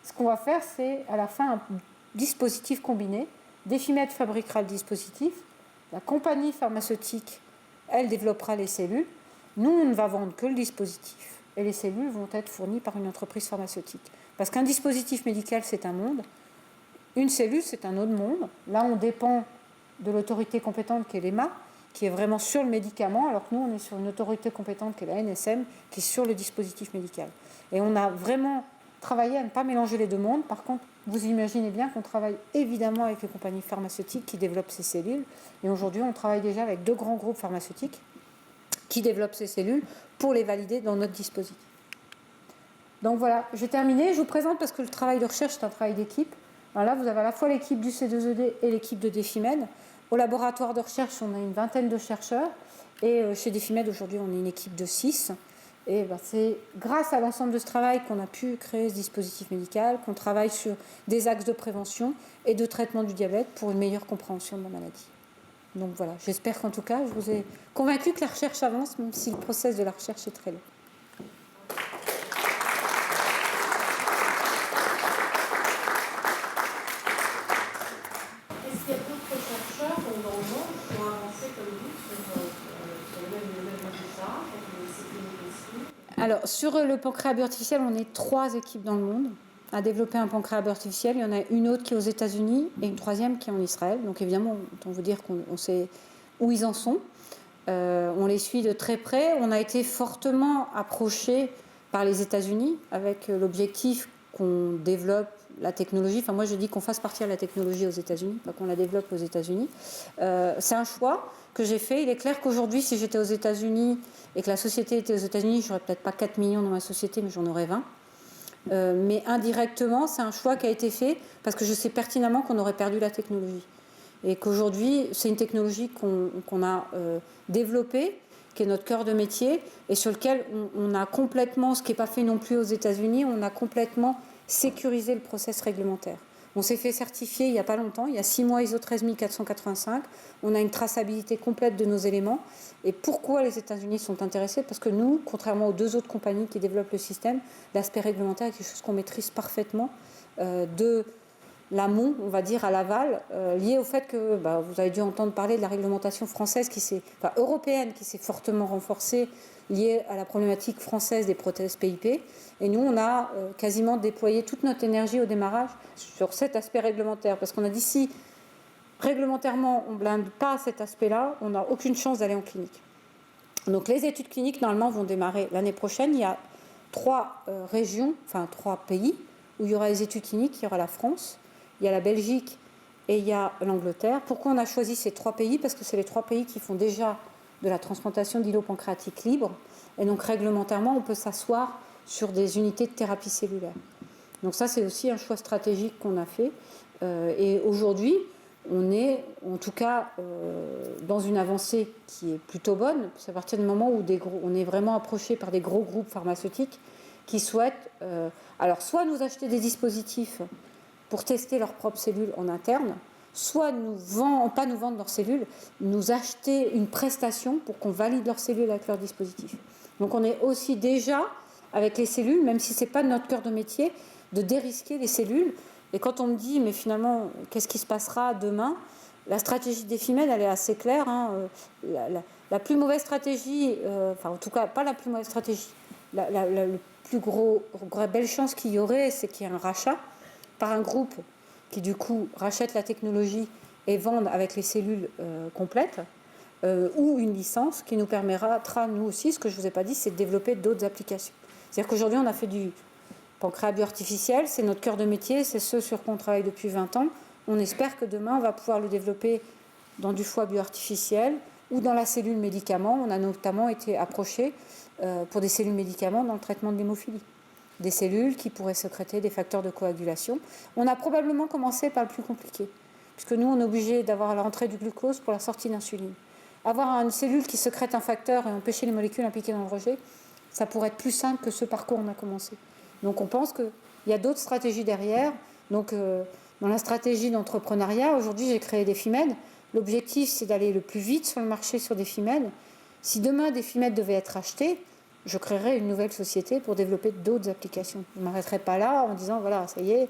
Ce qu'on va faire, c'est à la fin un dispositif combiné. Defimed fabriquera le dispositif. La compagnie pharmaceutique, elle développera les cellules. Nous, on ne va vendre que le dispositif et les cellules vont être fournies par une entreprise pharmaceutique. Parce qu'un dispositif médical, c'est un monde. Une cellule, c'est un autre monde. Là, on dépend de l'autorité compétente qui est l'EMA, qui est vraiment sur le médicament, alors que nous, on est sur une autorité compétente qui est la NSM, qui est sur le dispositif médical. Et on a vraiment travaillé à ne pas mélanger les 2 mondes. Par contre, vous imaginez bien qu'on travaille évidemment avec les compagnies pharmaceutiques qui développent ces cellules. Et aujourd'hui, on travaille déjà avec 2 grands groupes pharmaceutiques qui développent ces cellules pour les valider dans notre dispositif. Donc voilà, j'ai terminé. Je vous présente parce que le travail de recherche, c'est un travail d'équipe. Alors là, vous avez à la fois l'équipe du C2ED et l'équipe de Defimed. Au laboratoire de recherche, on a une vingtaine de chercheurs. Et chez Defimed, aujourd'hui, on est une équipe de 6. Et c'est grâce à l'ensemble de ce travail qu'on a pu créer ce dispositif médical, qu'on travaille sur des axes de prévention et de traitement du diabète pour une meilleure compréhension de la maladie. Donc voilà, j'espère qu'en tout cas, je vous ai convaincu que la recherche avance, même si le process de la recherche est très long. Est-ce qu'il y a d'autres chercheurs dans le monde qui ont avancé comme vous sur le même résultat? Alors, sur le pancréas artificiel, on est 3 équipes dans le monde à développer un pancréas artificiel. Il y en a une autre qui est aux États-Unis et une 3e qui est en Israël. Donc évidemment, autant vous dire qu'on sait où ils en sont. On les suit de très près. On a été fortement approchés par les États-Unis avec l'objectif qu'on développe la technologie. Enfin, moi, je dis qu'on fasse partir la technologie aux États-Unis, pas qu'on la développe aux États-Unis. C'est un choix que j'ai fait. Il est clair qu'aujourd'hui, si j'étais aux États-Unis et que la société était aux États-Unis, j'aurais peut-être pas 4 millions dans ma société, mais j'en aurais 20. Mais indirectement, c'est un choix qui a été fait parce que je sais pertinemment qu'on aurait perdu la technologie. Et qu'aujourd'hui, c'est une technologie qu'on a développée, qui est notre cœur de métier, et sur lequel on a complètement, ce qui n'est pas fait non plus aux États-Unis, on a complètement sécurisé le process réglementaire. On s'est fait certifier il n'y a pas longtemps, il y a 6 mois ISO 13485. On a une traçabilité complète de nos éléments. Et pourquoi les États-Unis sont intéressés? Parce que nous, contrairement aux 2 autres compagnies qui développent le système, l'aspect réglementaire est quelque chose qu'on maîtrise parfaitement de l'amont, on va dire, à l'aval, lié au fait que vous avez dû entendre parler de la réglementation française, européenne, qui s'est fortement renforcée, liée à la problématique française des prothèses PIP. Et nous, on a quasiment déployé toute notre énergie au démarrage sur cet aspect réglementaire. Parce qu'on a dit, si réglementairement, on ne blinde pas cet aspect-là, on n'a aucune chance d'aller en clinique. Donc les études cliniques, normalement, vont démarrer l'année prochaine. Il y a 3 régions, 3 pays, où il y aura les études cliniques. Il y aura la France, il y a la Belgique et il y a l'Angleterre. Pourquoi on a choisi ces 3 pays? Parce que c'est les 3 pays qui font déjà de la transplantation d'îlots pancréatiques libres. Et donc réglementairement, on peut s'asseoir sur des unités de thérapie cellulaire. Donc ça, c'est aussi un choix stratégique qu'on a fait. Et aujourd'hui, on est en tout cas dans une avancée qui est plutôt bonne. C'est à partir du moment où on est vraiment approché par des gros groupes pharmaceutiques qui souhaitent alors soit nous acheter des dispositifs pour tester leurs propres cellules en interne, soit pas nous vendre leurs cellules, nous acheter une prestation pour qu'on valide leurs cellules avec leurs dispositifs. Donc on est aussi déjà avec les cellules, même si ce n'est pas notre cœur de métier, de dérisquer les cellules Et quand on me dit, mais finalement, qu'est-ce qui se passera demain? La stratégie des FIMED, elle est assez claire. Hein. La plus mauvaise stratégie, enfin en tout cas pas la plus mauvaise stratégie, le plus belle chance qu'il y aurait, c'est qu'il y ait un rachat par un groupe qui du coup rachète la technologie et vende avec les cellules complètes, ou une licence qui nous permettra, nous aussi, ce que je ne vous ai pas dit, c'est de développer d'autres applications. C'est-à-dire qu'aujourd'hui, on a fait du pancréas bioartificiel, c'est notre cœur de métier, c'est ce sur quoi on travaille depuis 20 ans. On espère que demain, on va pouvoir le développer dans du foie bioartificiel ou dans la cellule médicament. On a notamment été approché pour des cellules médicaments dans le traitement de l'hémophilie. Des cellules qui pourraient sécréter des facteurs de coagulation. On a probablement commencé par le plus compliqué, puisque nous, on est obligé d'avoir l'entrée du glucose pour la sortie d'insuline. Avoir une cellule qui sécrète un facteur et empêcher les molécules impliquées dans le rejet, ça pourrait être plus simple que ce par quoi on a commencé. Donc on pense qu'il y a d'autres stratégies derrière. Donc dans la stratégie d'entrepreneuriat, aujourd'hui j'ai créé des FIMED. L'objectif c'est d'aller le plus vite sur le marché sur des FIMED. Si demain des FIMED devaient être achetés, je créerai une nouvelle société pour développer d'autres applications. Je ne m'arrêterai pas là en disant voilà, ça y est,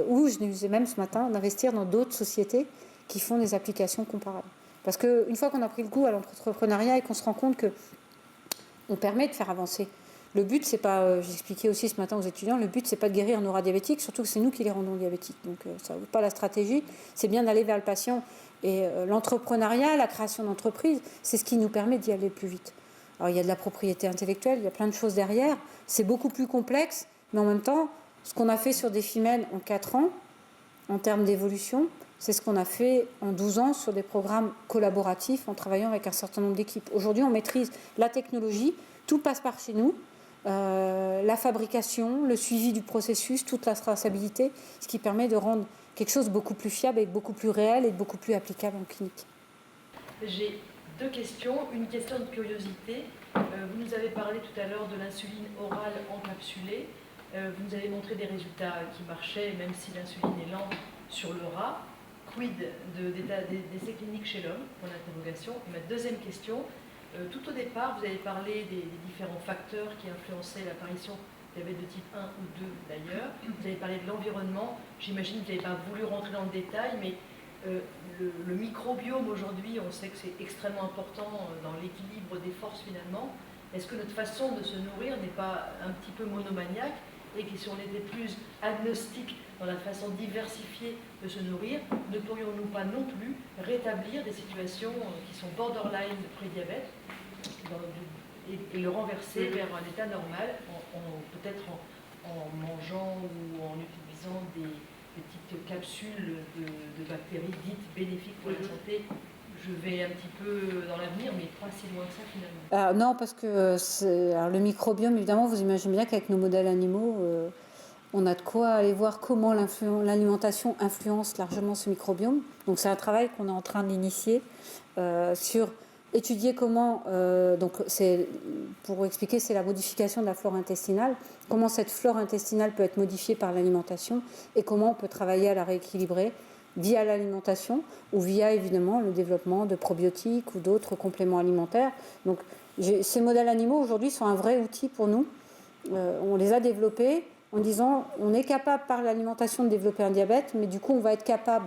ou je disais même ce matin d'investir dans d'autres sociétés qui font des applications comparables. Parce qu'une fois qu'on a pris le goût à l'entrepreneuriat et qu'on se rend compte qu'on permet de faire avancer. Le but, c'est pas, j'expliquais aussi ce matin aux étudiants, le but, c'est pas de guérir nos rats diabétiques, surtout que c'est nous qui les rendons diabétiques. Donc ça n'est pas la stratégie, c'est bien d'aller vers le patient. Et l'entrepreneuriat, la création d'entreprises, c'est ce qui nous permet d'y aller le plus vite. Alors il y a de la propriété intellectuelle, il y a plein de choses derrière, c'est beaucoup plus complexe, mais en même temps, ce qu'on a fait sur des FIMED en 4 ans, en termes d'évolution, c'est ce qu'on a fait en 12 ans sur des programmes collaboratifs en travaillant avec un certain nombre d'équipes. Aujourd'hui, on maîtrise la technologie, tout passe par chez nous, la fabrication, le suivi du processus, toute la traçabilité, ce qui permet de rendre quelque chose beaucoup plus fiable et beaucoup plus réel et beaucoup plus applicable en clinique. J'ai 2 questions. Une question de curiosité. Vous nous avez parlé tout à l'heure de l'insuline orale encapsulée. Vous nous avez montré des résultats qui marchaient, même si l'insuline est lente sur le rat. Quid des essais cliniques chez l'homme? Pour l'interrogation. Ma deuxième question. Tout au départ, vous avez parlé des différents facteurs qui influençaient l'apparition du diabète de type 1 ou 2 d'ailleurs. Vous avez parlé de l'environnement. J'imagine que vous n'avez pas voulu rentrer dans le détail, mais le microbiome aujourd'hui, on sait que c'est extrêmement important dans l'équilibre des forces finalement. Est-ce que notre façon de se nourrir n'est pas un petit peu monomaniaque et que si on était plus agnostique dans la façon diversifiée de se nourrir, ne pourrions-nous pas non plus rétablir des situations qui sont borderline de prédiabète et le renverser vers un état normal, peut-être en mangeant ou en utilisant des petites capsules de bactéries dites bénéfiques pour la santé? Je vais un petit peu dans l'avenir, mais pas si loin que ça finalement. Non, parce que le microbiome, évidemment, vous imaginez bien qu'avec nos modèles animaux, on a de quoi aller voir comment l'alimentation influence largement ce microbiome. Donc c'est un travail qu'on est en train d'initier sur étudier comment, donc c'est, pour expliquer, c'est la modification de la flore intestinale, comment cette flore intestinale peut être modifiée par l'alimentation et comment on peut travailler à la rééquilibrer via l'alimentation ou via évidemment le développement de probiotiques ou d'autres compléments alimentaires. Donc ces modèles animaux aujourd'hui sont un vrai outil pour nous. On les a développés en disant on est capable par l'alimentation de développer un diabète, mais du coup on va être capable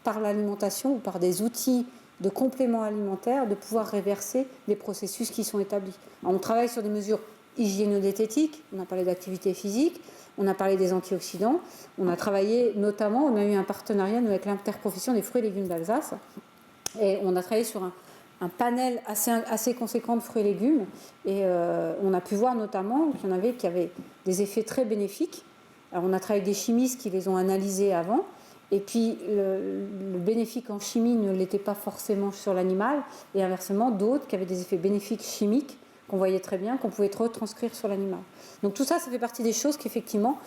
par l'alimentation ou par des outils de compléments alimentaires de pouvoir réverser les processus qui sont établis. Alors, on travaille sur des mesures hygiéno-diététiques, on a parlé d'activité physique, on a parlé des antioxydants, on a travaillé notamment, on a eu un partenariat avec l'interprofession des fruits et légumes d'Alsace, et on a travaillé sur un panel assez conséquent de fruits et légumes, et on a pu voir notamment qu'il y en avait qui avaient des effets très bénéfiques. Alors on a travaillé avec des chimistes qui les ont analysés avant, et puis le bénéfique en chimie ne l'était pas forcément sur l'animal, et inversement d'autres qui avaient des effets bénéfiques chimiques qu'on voyait très bien, qu'on pouvait retranscrire sur l'animal. Donc tout ça, ça fait partie des choses qu'effectivement,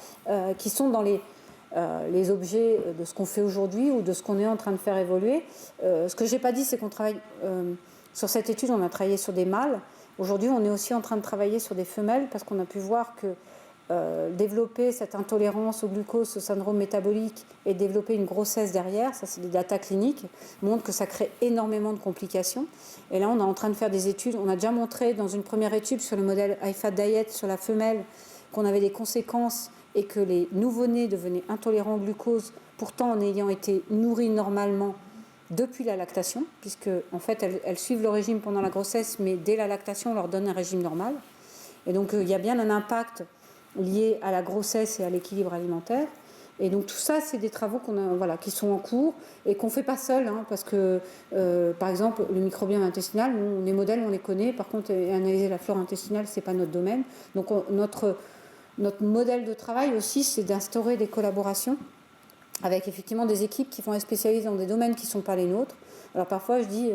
qui sont dans les objets de ce qu'on fait aujourd'hui ou de ce qu'on est en train de faire évoluer. Ce que je n'ai pas dit, c'est qu'on travaille sur cette étude, on a travaillé sur des mâles. Aujourd'hui, on est aussi en train de travailler sur des femelles parce qu'on a pu voir que développer cette intolérance au glucose, au syndrome métabolique et développer une grossesse derrière, ça c'est des data cliniques, montrent que ça crée énormément de complications. Et là, on est en train de faire des études. On a déjà montré dans une première étude sur le modèle IFAT Diet sur la femelle qu'on avait des conséquences et que les nouveau-nés devenaient intolérants au glucose, pourtant en ayant été nourris normalement depuis la lactation, puisque en fait elles suivent le régime pendant la grossesse, mais dès la lactation on leur donne un régime normal. Et donc il y a bien un impact lié à la grossesse et à l'équilibre alimentaire. Et donc tout ça, c'est des travaux qui sont en cours et qu'on ne fait pas seul, parce que, par exemple, le microbiome intestinal, les modèles, on les connaît. Par contre, analyser la flore intestinale, ce n'est pas notre domaine. Donc notre modèle de travail aussi, c'est d'instaurer des collaborations avec effectivement des équipes qui vont être spécialisées dans des domaines qui ne sont pas les nôtres. Alors parfois, je dis...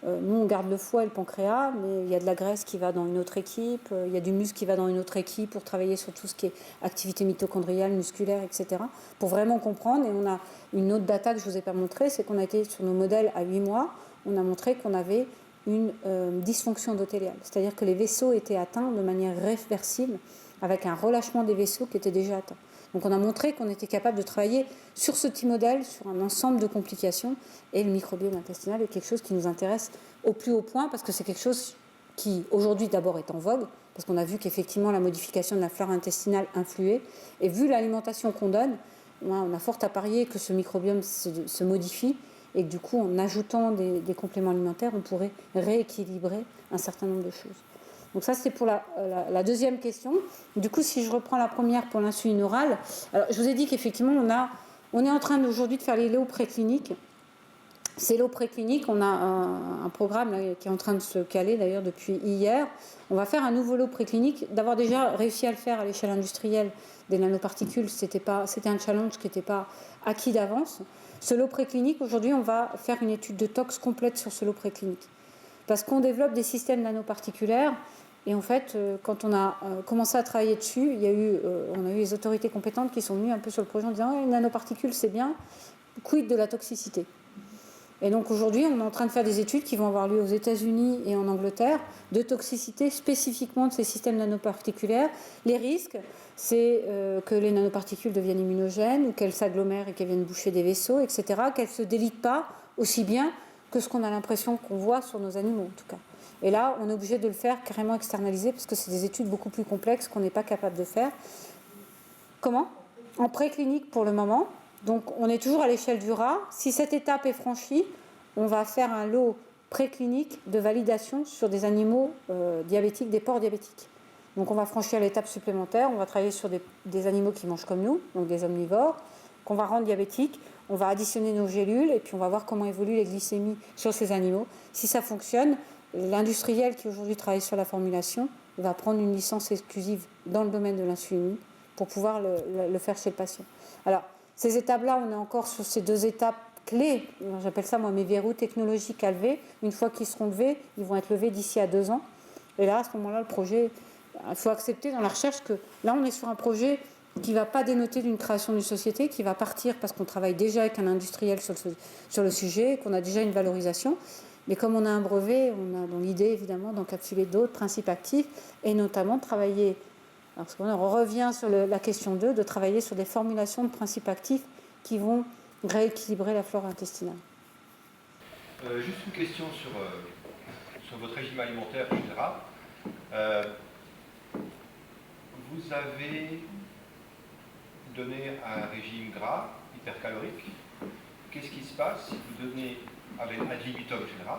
nous, on garde le foie et le pancréas, mais il y a de la graisse qui va dans une autre équipe, il y a du muscle qui va dans une autre équipe pour travailler sur tout ce qui est activité mitochondriale, musculaire, etc. Pour vraiment comprendre. Et on a une autre data que je ne vous ai pas montrée, c'est qu'on a été sur nos modèles à 8 mois, on a montré qu'on avait une dysfonction endothéliale. C'est-à-dire que les vaisseaux étaient atteints de manière réversible, avec un relâchement des vaisseaux qui était déjà atteint. Donc on a montré qu'on était capable de travailler sur ce petit modèle, sur un ensemble de complications, et le microbiome intestinal est quelque chose qui nous intéresse au plus haut point, parce que c'est quelque chose qui aujourd'hui d'abord est en vogue, parce qu'on a vu qu'effectivement la modification de la flore intestinale influait, et vu l'alimentation qu'on donne, on a fort à parier que ce microbiome se modifie, et que du coup en ajoutant des compléments alimentaires, on pourrait rééquilibrer un certain nombre de choses. Donc ça, c'est pour la deuxième question. Du coup, si je reprends la première pour l'insuline orale, alors je vous ai dit qu'effectivement, on est en train aujourd'hui de faire les lots précliniques. Ces lots précliniques, on a un programme là, qui est en train de se caler d'ailleurs depuis hier. On va faire un nouveau lot préclinique. D'avoir déjà réussi à le faire à l'échelle industrielle des nanoparticules, c'était un challenge qui n'était pas acquis d'avance. Ce lot préclinique, aujourd'hui, on va faire une étude de tox complète sur ce lot préclinique. Parce qu'on développe des systèmes nanoparticulaires. Et en fait, quand on a commencé à travailler dessus, on a eu les autorités compétentes qui sont venues un peu sur le projet en disant les nanoparticules, c'est bien, quid de la toxicité? Et donc aujourd'hui, on est en train de faire des études qui vont avoir lieu aux États-Unis et en Angleterre de toxicité spécifiquement de ces systèmes nanoparticulaires. Les risques, c'est que les nanoparticules deviennent immunogènes ou qu'elles s'agglomèrent et qu'elles viennent boucher des vaisseaux, etc., qu'elles ne se délitent pas aussi bien que ce qu'on a l'impression qu'on voit sur nos animaux, en tout cas. Et là, on est obligé de le faire carrément externalisé parce que c'est des études beaucoup plus complexes qu'on n'est pas capable de faire. Comment ? En préclinique pour le moment. Donc, on est toujours à l'échelle du rat. Si cette étape est franchie, on va faire un lot préclinique de validation sur des animaux diabétiques, des porcs diabétiques. Donc, on va franchir l'étape supplémentaire. On va travailler sur des animaux qui mangent comme nous, donc des omnivores, qu'on va rendre diabétiques. On va additionner nos gélules et puis on va voir comment évoluent les glycémies sur ces animaux. Si ça fonctionne, l'industriel qui aujourd'hui travaille sur la formulation va prendre une licence exclusive dans le domaine de l'insuline pour pouvoir le faire chez le patient. Alors, ces étapes-là, on est encore sur ces deux étapes clés. J'appelle ça, moi, mes verrous technologiques à lever. Une fois qu'ils seront levés, ils vont être levés d'ici à 2 ans. Et là, à ce moment-là, le projet, il faut accepter dans la recherche que là, on est sur un projet qui ne va pas dénoter d'une création d'une société, qui va partir parce qu'on travaille déjà avec un industriel sur le sujet, qu'on a déjà une valorisation. Mais comme on a un brevet, on a dans l'idée évidemment d'encapsuler d'autres principes actifs et notamment de travailler, parce qu'on revient sur la question 2, de travailler sur des formulations de principes actifs qui vont rééquilibrer la flore intestinale. Juste une question sur votre régime alimentaire, etc. Vous avez donné un régime gras, hypercalorique. Qu'est-ce qui se passe si vous donnez, avec ad libitum, etc.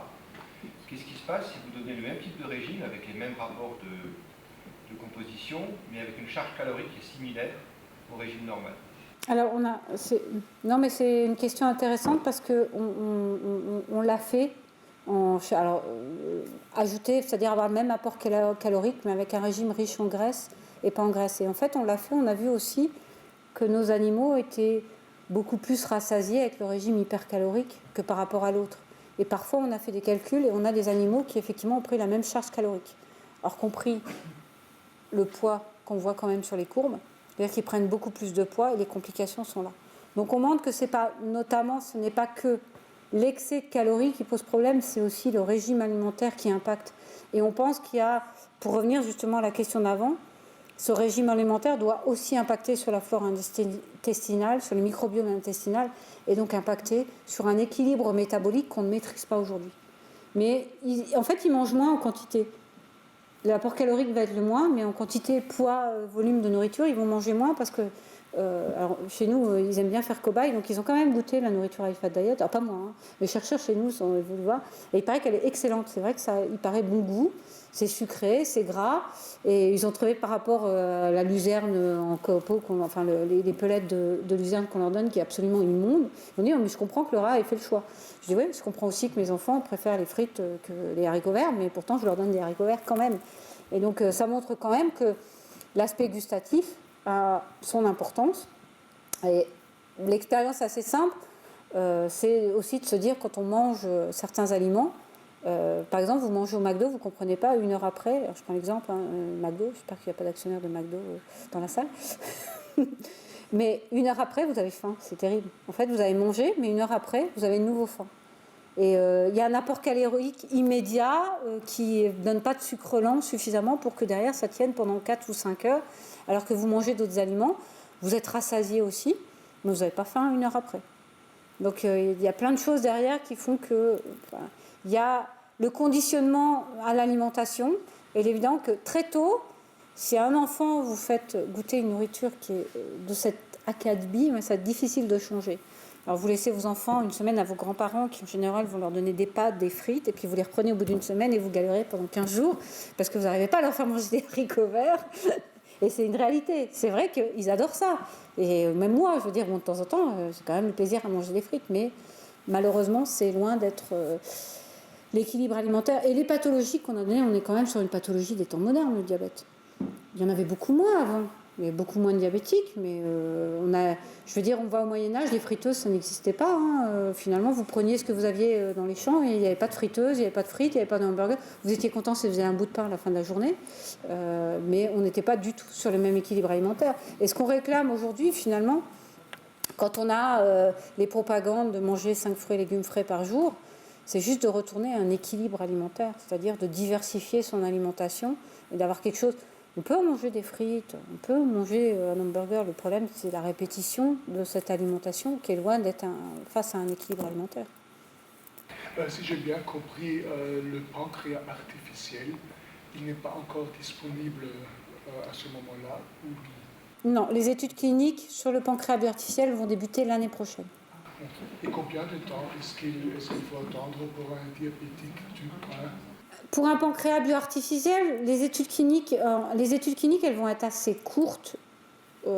Qu'est-ce qui se passe si vous donnez le même type de régime, avec les mêmes rapports de composition, mais avec une charge calorique qui est similaire au régime normal? Alors, non, mais c'est une question intéressante parce qu'on l'a fait, ajouter, c'est-à-dire avoir le même apport calorique, mais avec un régime riche en graisse et pas en graisse. Et en fait, on l'a fait, on a vu aussi que nos animaux étaient beaucoup plus rassasiés avec le régime hypercalorique que par rapport à l'autre. Et parfois, on a fait des calculs et on a des animaux qui, effectivement, ont pris la même charge calorique. Alors qu'on pris le poids qu'on voit quand même sur les courbes, c'est-à-dire qu'ils prennent beaucoup plus de poids et les complications sont là. Donc on montre que ce n'est pas que l'excès de calories qui pose problème, c'est aussi le régime alimentaire qui impacte. Et on pense qu'il y a, pour revenir justement à la question d'avant, ce régime alimentaire doit aussi impacter sur la flore intestinale, sur le microbiome intestinal, et donc impacter sur un équilibre métabolique qu'on ne maîtrise pas aujourd'hui. Mais en fait, ils mangent moins en quantité. l'apport calorique va être le moins, mais en quantité, poids, volume de nourriture, ils vont manger moins parce que alors, chez nous, ils aiment bien faire cobaye, donc ils ont quand même goûté la nourriture High Fat Diet. Alors pas moi, hein. Les chercheurs chez nous, vous le voir, et il paraît qu'elle est excellente. C'est vrai que ça, il paraît bon goût, c'est sucré, c'est gras, et ils ont trouvé par rapport à la luzerne en copeaux, enfin les pelettes de luzerne qu'on leur donne, qui est absolument immonde. Ils ont dit, oh, mais je comprends que le rat ait fait le choix. Je dis, oui, je comprends aussi que mes enfants préfèrent les frites que les haricots verts, mais pourtant je leur donne des haricots verts quand même. Et donc ça montre quand même que l'aspect gustatif a son importance. Et l'expérience assez simple, c'est aussi de se dire quand on mange certains aliments, par exemple vous mangez au McDo, vous ne comprenez pas, 1 heure après, alors je prends l'exemple, hein, McDo, j'espère qu'il n'y a pas d'actionnaire de McDo dans la salle, mais 1 heure après vous avez faim, c'est terrible. En fait vous avez mangé, mais 1 heure après vous avez de nouveau faim. Et il y a un apport calorique immédiat qui ne donne pas de sucre lent suffisamment pour que derrière ça tienne pendant 4 ou 5 heures, alors que vous mangez d'autres aliments, vous êtes rassasié aussi, mais vous n'avez pas faim 1 heure après. Donc il y a plein de choses derrière qui font que il y a le conditionnement à l'alimentation, et il est évident que très tôt, si à un enfant vous faites goûter une nourriture qui est de cette acabit, ça va être difficile de changer. Alors vous laissez vos enfants 1 semaine à vos grands-parents qui en général vont leur donner des pâtes, des frites, et puis vous les reprenez au bout d'1 semaine et vous galérez pendant 15 jours parce que vous n'arrivez pas à leur faire manger des haricots verts. Et c'est une réalité. C'est vrai qu'ils adorent ça. Et même moi, je veux dire, bon, de temps en temps, j'ai quand même le plaisir à manger des frites, mais malheureusement, c'est loin d'être l'équilibre alimentaire. Et les pathologies qu'on a données, on est quand même sur une pathologie des temps modernes, le diabète. Il y en avait beaucoup moins avant. Il y avait beaucoup moins de diabétiques, mais je veux dire, on va au Moyen-Âge, les friteuses, ça n'existait pas. Hein. Finalement, vous preniez ce que vous aviez dans les champs et il n'y avait pas de friteuse, il n'y avait pas de frites, il n'y avait pas de hamburger. Vous étiez content si vous faisiez un bout de pain à la fin de la journée, mais on n'était pas du tout sur le même équilibre alimentaire. Et ce qu'on réclame aujourd'hui, finalement, quand on a les propagandes de manger 5 fruits et légumes frais par jour, c'est juste de retourner à un équilibre alimentaire, c'est-à-dire de diversifier son alimentation et d'avoir quelque chose. On peut manger des frites, on peut manger un hamburger. Le problème, c'est la répétition de cette alimentation qui est loin d'être face à un équilibre alimentaire. Si j'ai bien compris, le pancréas artificiel, il n'est pas encore disponible à ce moment-là ou... Non, les études cliniques sur le pancréas artificiel vont débuter l'année prochaine. Et combien de temps est-ce qu'il faut attendre pour un diabétique type 1 ? Pour un pancréas bioartificiel, les études cliniques, elles vont être assez courtes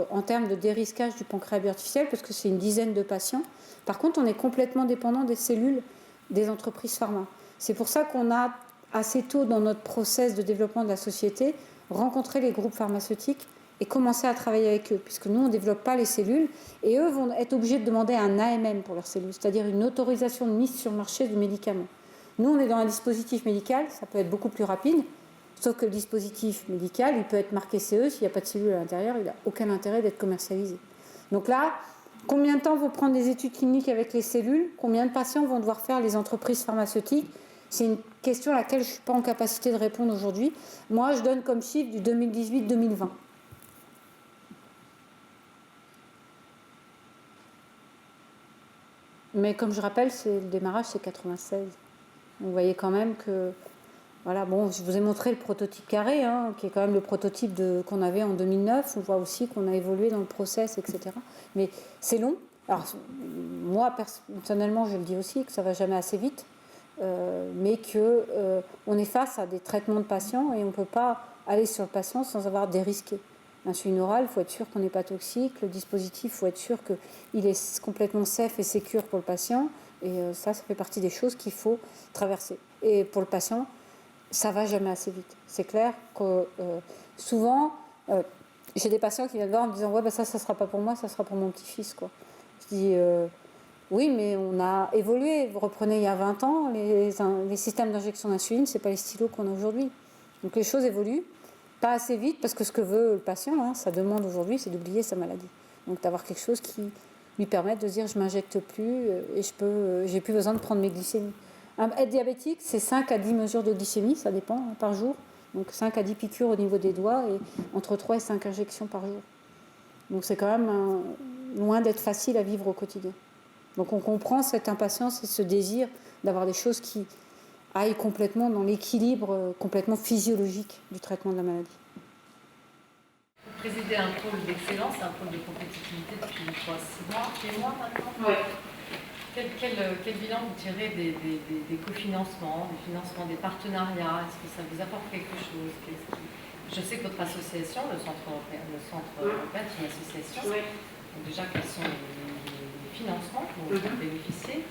en termes de dérisquage du pancréas bioartificiel, parce que c'est une dizaine de patients. Par contre, on est complètement dépendant des cellules des entreprises pharma. C'est pour ça qu'on a, assez tôt dans notre process de développement de la société, rencontré les groupes pharmaceutiques et commencé à travailler avec eux, puisque nous, on ne développe pas les cellules, et eux vont être obligés de demander un AMM pour leurs cellules, c'est-à-dire une autorisation de mise sur le marché du médicament. Nous, on est dans un dispositif médical, ça peut être beaucoup plus rapide, sauf que le dispositif médical, il peut être marqué CE, s'il n'y a pas de cellules à l'intérieur, il n'a aucun intérêt d'être commercialisé. Donc là, combien de temps vont prendre des études cliniques avec les cellules ? Combien de patients vont devoir faire les entreprises pharmaceutiques ? C'est une question à laquelle je ne suis pas en capacité de répondre aujourd'hui. Moi, je donne comme chiffre du 2018-2020. Mais comme je rappelle, le démarrage, c'est 96. Vous voyez quand même que... Voilà, bon, je vous ai montré le prototype carré, hein, qui est quand même le prototype qu'on avait en 2009. On voit aussi qu'on a évolué dans le process, etc. Mais c'est long. Alors, moi, personnellement, je le dis aussi, que ça ne va jamais assez vite, mais qu'on est face à des traitements de patients et on ne peut pas aller sur le patient sans avoir dérisqué. L'insuline orale, il faut être sûr qu'on n'est pas toxique. Le dispositif, il faut être sûr qu'il est complètement safe et sécure pour le patient. Et ça fait partie des choses qu'il faut traverser. Et pour le patient, ça ne va jamais assez vite. C'est clair que souvent, j'ai des patients qui viennent voir en me disant « Ouais, ben ça ne sera pas pour moi, ça sera pour mon petit-fils. » Je dis « Oui, mais on a évolué. Vous reprenez il y a 20 ans, les systèmes d'injection d'insuline, ce n'est pas les stylos qu'on a aujourd'hui. Donc les choses évoluent. Pas assez vite, parce que ce que veut le patient, hein, sa demande aujourd'hui, c'est d'oublier sa maladie. Donc d'avoir quelque chose qui lui permette de dire je ne m'injecte plus et j'ai plus besoin de prendre mes glycémies. Être diabétique, c'est 5 à 10 mesures de glycémie, ça dépend, hein, par jour. Donc 5 à 10 piqûres au niveau des doigts et entre 3 et 5 injections par jour. Donc c'est quand même loin d'être facile à vivre au quotidien. Donc on comprend cette impatience et ce désir d'avoir des choses qui aille complètement dans l'équilibre complètement physiologique du traitement de la maladie. Vous présidez un pôle d'excellence, un pôle de compétitivité depuis 6 mois maintenant. Oui. Quel bilan vous tirez des cofinancements, du financement des partenariats? Est-ce que ça vous apporte quelque chose? Je sais que votre association, le Centre européen, c'est une association. Oui. Donc déjà, quels sont les financements dont vous bénéficiez?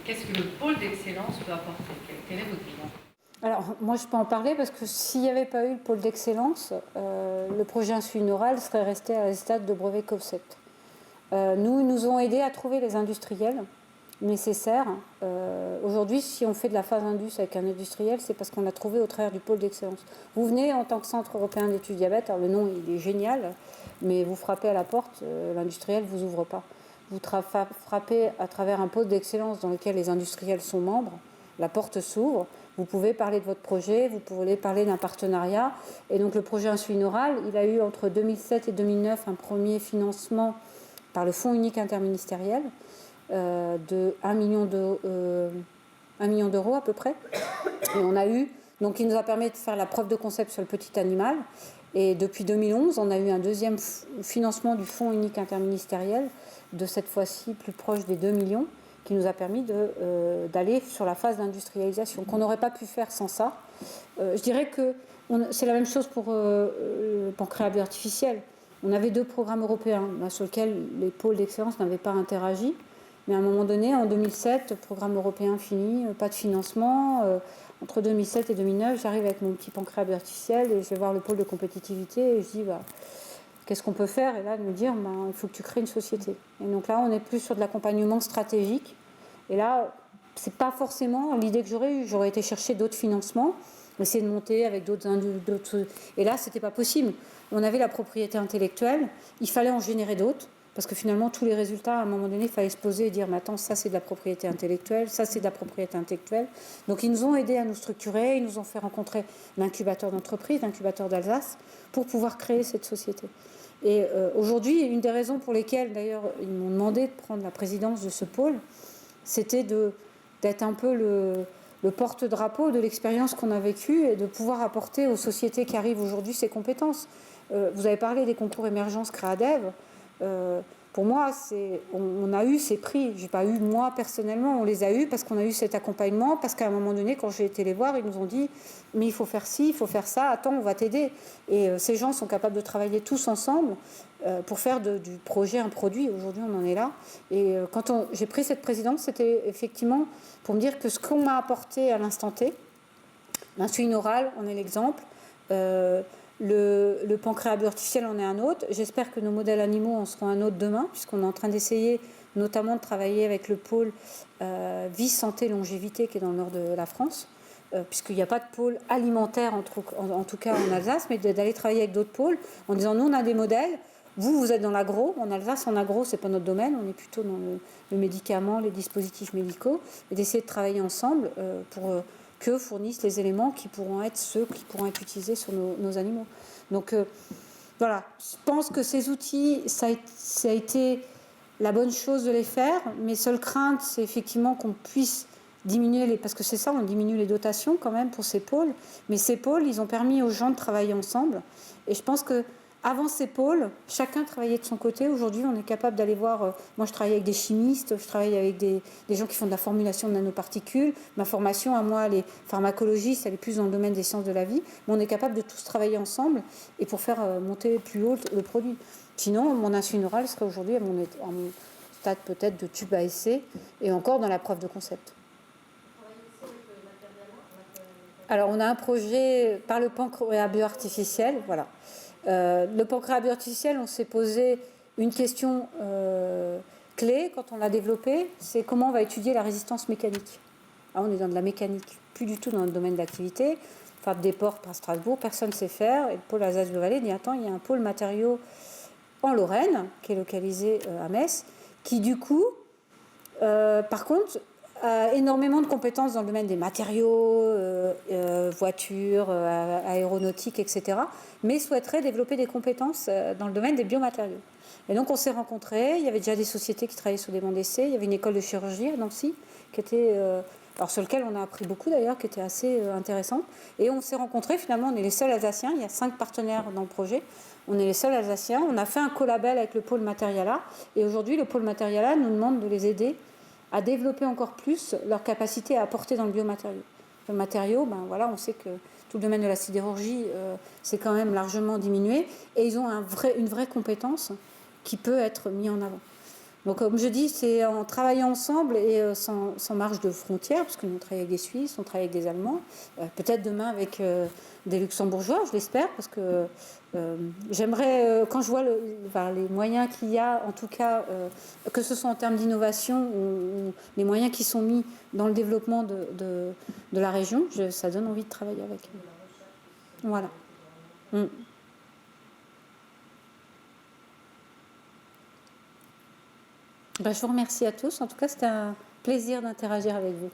Qu'est-ce que le pôle d'excellence peut apporter? Quel est votre bilan? Alors, moi, je peux en parler parce que s'il n'y avait pas eu le pôle d'excellence, le projet insuline orale serait resté à la stade de brevet concept. Ils nous ont aidés à trouver les industriels nécessaires. Aujourd'hui, si on fait de la phase indus avec un industriel, c'est parce qu'on l'a trouvé au travers du pôle d'excellence. Vous venez en tant que Centre européen d'études diabète, alors le nom il est génial, mais vous frappez à la porte, l'industriel ne vous ouvre pas. Vous frappez à travers un pôle d'excellence dans lequel les industriels sont membres, la porte s'ouvre, vous pouvez parler de votre projet, vous pouvez parler d'un partenariat. Et donc le projet insuline orale, il a eu entre 2007 et 2009 un premier financement par le Fonds unique interministériel de 1 million d'euros à peu près. Et on a eu, donc il nous a permis de faire la preuve de concept sur le petit animal. Et depuis 2011, on a eu un deuxième financement du Fonds unique interministériel, de cette fois-ci plus proche des 2 millions, qui nous a permis d'aller sur la phase d'industrialisation, qu'on n'aurait pas pu faire sans ça. Je dirais que c'est la même chose pour le pancréas artificiel. On avait 2 programmes européens sur lesquels les pôles d'excellence n'avaient pas interagi. Mais à un moment donné, en 2007, le programme européen fini, pas de financement. Entre 2007 et 2009, j'arrive avec mon petit pancréas artificiel et je vais voir le pôle de compétitivité et je dis qu'est-ce qu'on peut faire? Et là, de me dire il faut que tu crées une société. Et donc là, on est plus sur de l'accompagnement stratégique. Et là, c'est pas forcément l'idée que j'aurais eue. J'aurais été chercher d'autres financements, essayer de monter avec d'autres. Et là, c'était pas possible. On avait la propriété intellectuelle, il fallait en générer d'autres. Parce que finalement, tous les résultats, à un moment donné, il fallait se poser et dire mais attends, ça c'est de la propriété intellectuelle, ça c'est de la propriété intellectuelle. Donc ils nous ont aidés à nous structurer, ils nous ont fait rencontrer l'incubateur d'entreprise, l'incubateur d'Alsace, pour pouvoir créer cette société. Et aujourd'hui, une des raisons pour lesquelles, d'ailleurs, ils m'ont demandé de prendre la présidence de ce pôle, c'était d'être un peu le porte-drapeau de l'expérience qu'on a vécue et de pouvoir apporter aux sociétés qui arrivent aujourd'hui ces compétences. Vous avez parlé des concours émergence Créadev. Pour moi, on a eu ces prix. Je n'ai pas eu moi personnellement, on les a eus parce qu'on a eu cet accompagnement, parce qu'à un moment donné, quand j'ai été les voir, ils nous ont dit mais il faut faire ci, il faut faire ça, attends, on va t'aider. Et ces gens sont capables de travailler tous ensemble pour faire du projet un produit. Aujourd'hui, on en est là. Et quand j'ai pris cette présidence, c'était effectivement pour me dire que ce qu'on m'a apporté à l'instant T, l'insuline orale, on est l'exemple. Le pancréas artificiel en est un autre. J'espère que nos modèles animaux en seront un autre demain, puisqu'on est en train d'essayer notamment de travailler avec le pôle vie, santé, longévité qui est dans le nord de la France, puisqu'il n'y a pas de pôle alimentaire en tout cas en Alsace, mais d'aller travailler avec d'autres pôles en disant nous on a des modèles, vous êtes dans l'agro, en Alsace en agro c'est pas notre domaine, on est plutôt dans le médicament, les dispositifs médicaux, et d'essayer de travailler ensemble pour que fournissent les éléments qui pourront être ceux qui pourront être utilisés sur nos animaux. Donc voilà, je pense que ces outils, ça a été la bonne chose de les faire. Mes seules craintes, c'est effectivement qu'on puisse diminuer parce que c'est ça, on diminue les dotations quand même pour ces pôles. Mais ces pôles, ils ont permis aux gens de travailler ensemble. Et je pense que avant ces pôles, chacun travaillait de son côté. Aujourd'hui, on est capable d'aller voir... moi, je travaille avec des chimistes, je travaille avec des gens qui font de la formulation de nanoparticules. Ma formation, à moi, les pharmacologistes, elle est plus dans le domaine des sciences de la vie. Mais on est capable de tous travailler ensemble et pour faire monter plus haut le produit. Sinon, mon insuline orale serait aujourd'hui à mon stade peut-être de tube à essai et encore dans la preuve de concept. Alors, on a un projet par le pancréas artificiel, voilà. Le pancréas artificiel, on s'est posé une question clé quand on l'a développé, c'est comment on va étudier la résistance mécanique. Alors, on est dans de la mécanique, plus du tout dans le domaine d'activité. Enfin, des portes par Strasbourg, personne ne sait faire. Et le pôle Alsace-Vallée dit attends, il y a un pôle matériaux en Lorraine, qui est localisé à Metz, qui du coup, par contre, a énormément de compétences dans le domaine des matériaux, voitures, aéronautique, etc., mais souhaiterait développer des compétences dans le domaine des biomatériaux. Et donc on s'est rencontrés, il y avait déjà des sociétés qui travaillaient sur des bancs d'essai, il y avait une école de chirurgie à Nancy qui était alors sur lequel on a appris beaucoup d'ailleurs, qui était assez intéressant. Et on s'est rencontrés, finalement, on est les seuls Alsaciens, il y a 5 partenaires dans le projet, on est les seuls Alsaciens, on a fait un collabel avec le pôle Materiala, et aujourd'hui le pôle Materiala nous demande de les aider à développer encore plus leur capacité à apporter dans le biomatériau. Le matériau, ben voilà, on sait que tout le domaine de la sidérurgie, c'est quand même largement diminué, et ils ont une vraie compétence qui peut être mise en avant. Donc, comme je dis, c'est en travaillant ensemble et sans marge de frontières, parce que nous travaillons avec des Suisses, on travaille avec des Allemands, peut-être demain avec des Luxembourgeois, je l'espère, parce que j'aimerais, quand je vois les moyens qu'il y a, en tout cas, que ce soit en termes d'innovation ou les moyens qui sont mis dans le développement de la région, ça donne envie de travailler avec eux. Voilà. Je vous remercie à tous. En tout cas, c'était un plaisir d'interagir avec vous.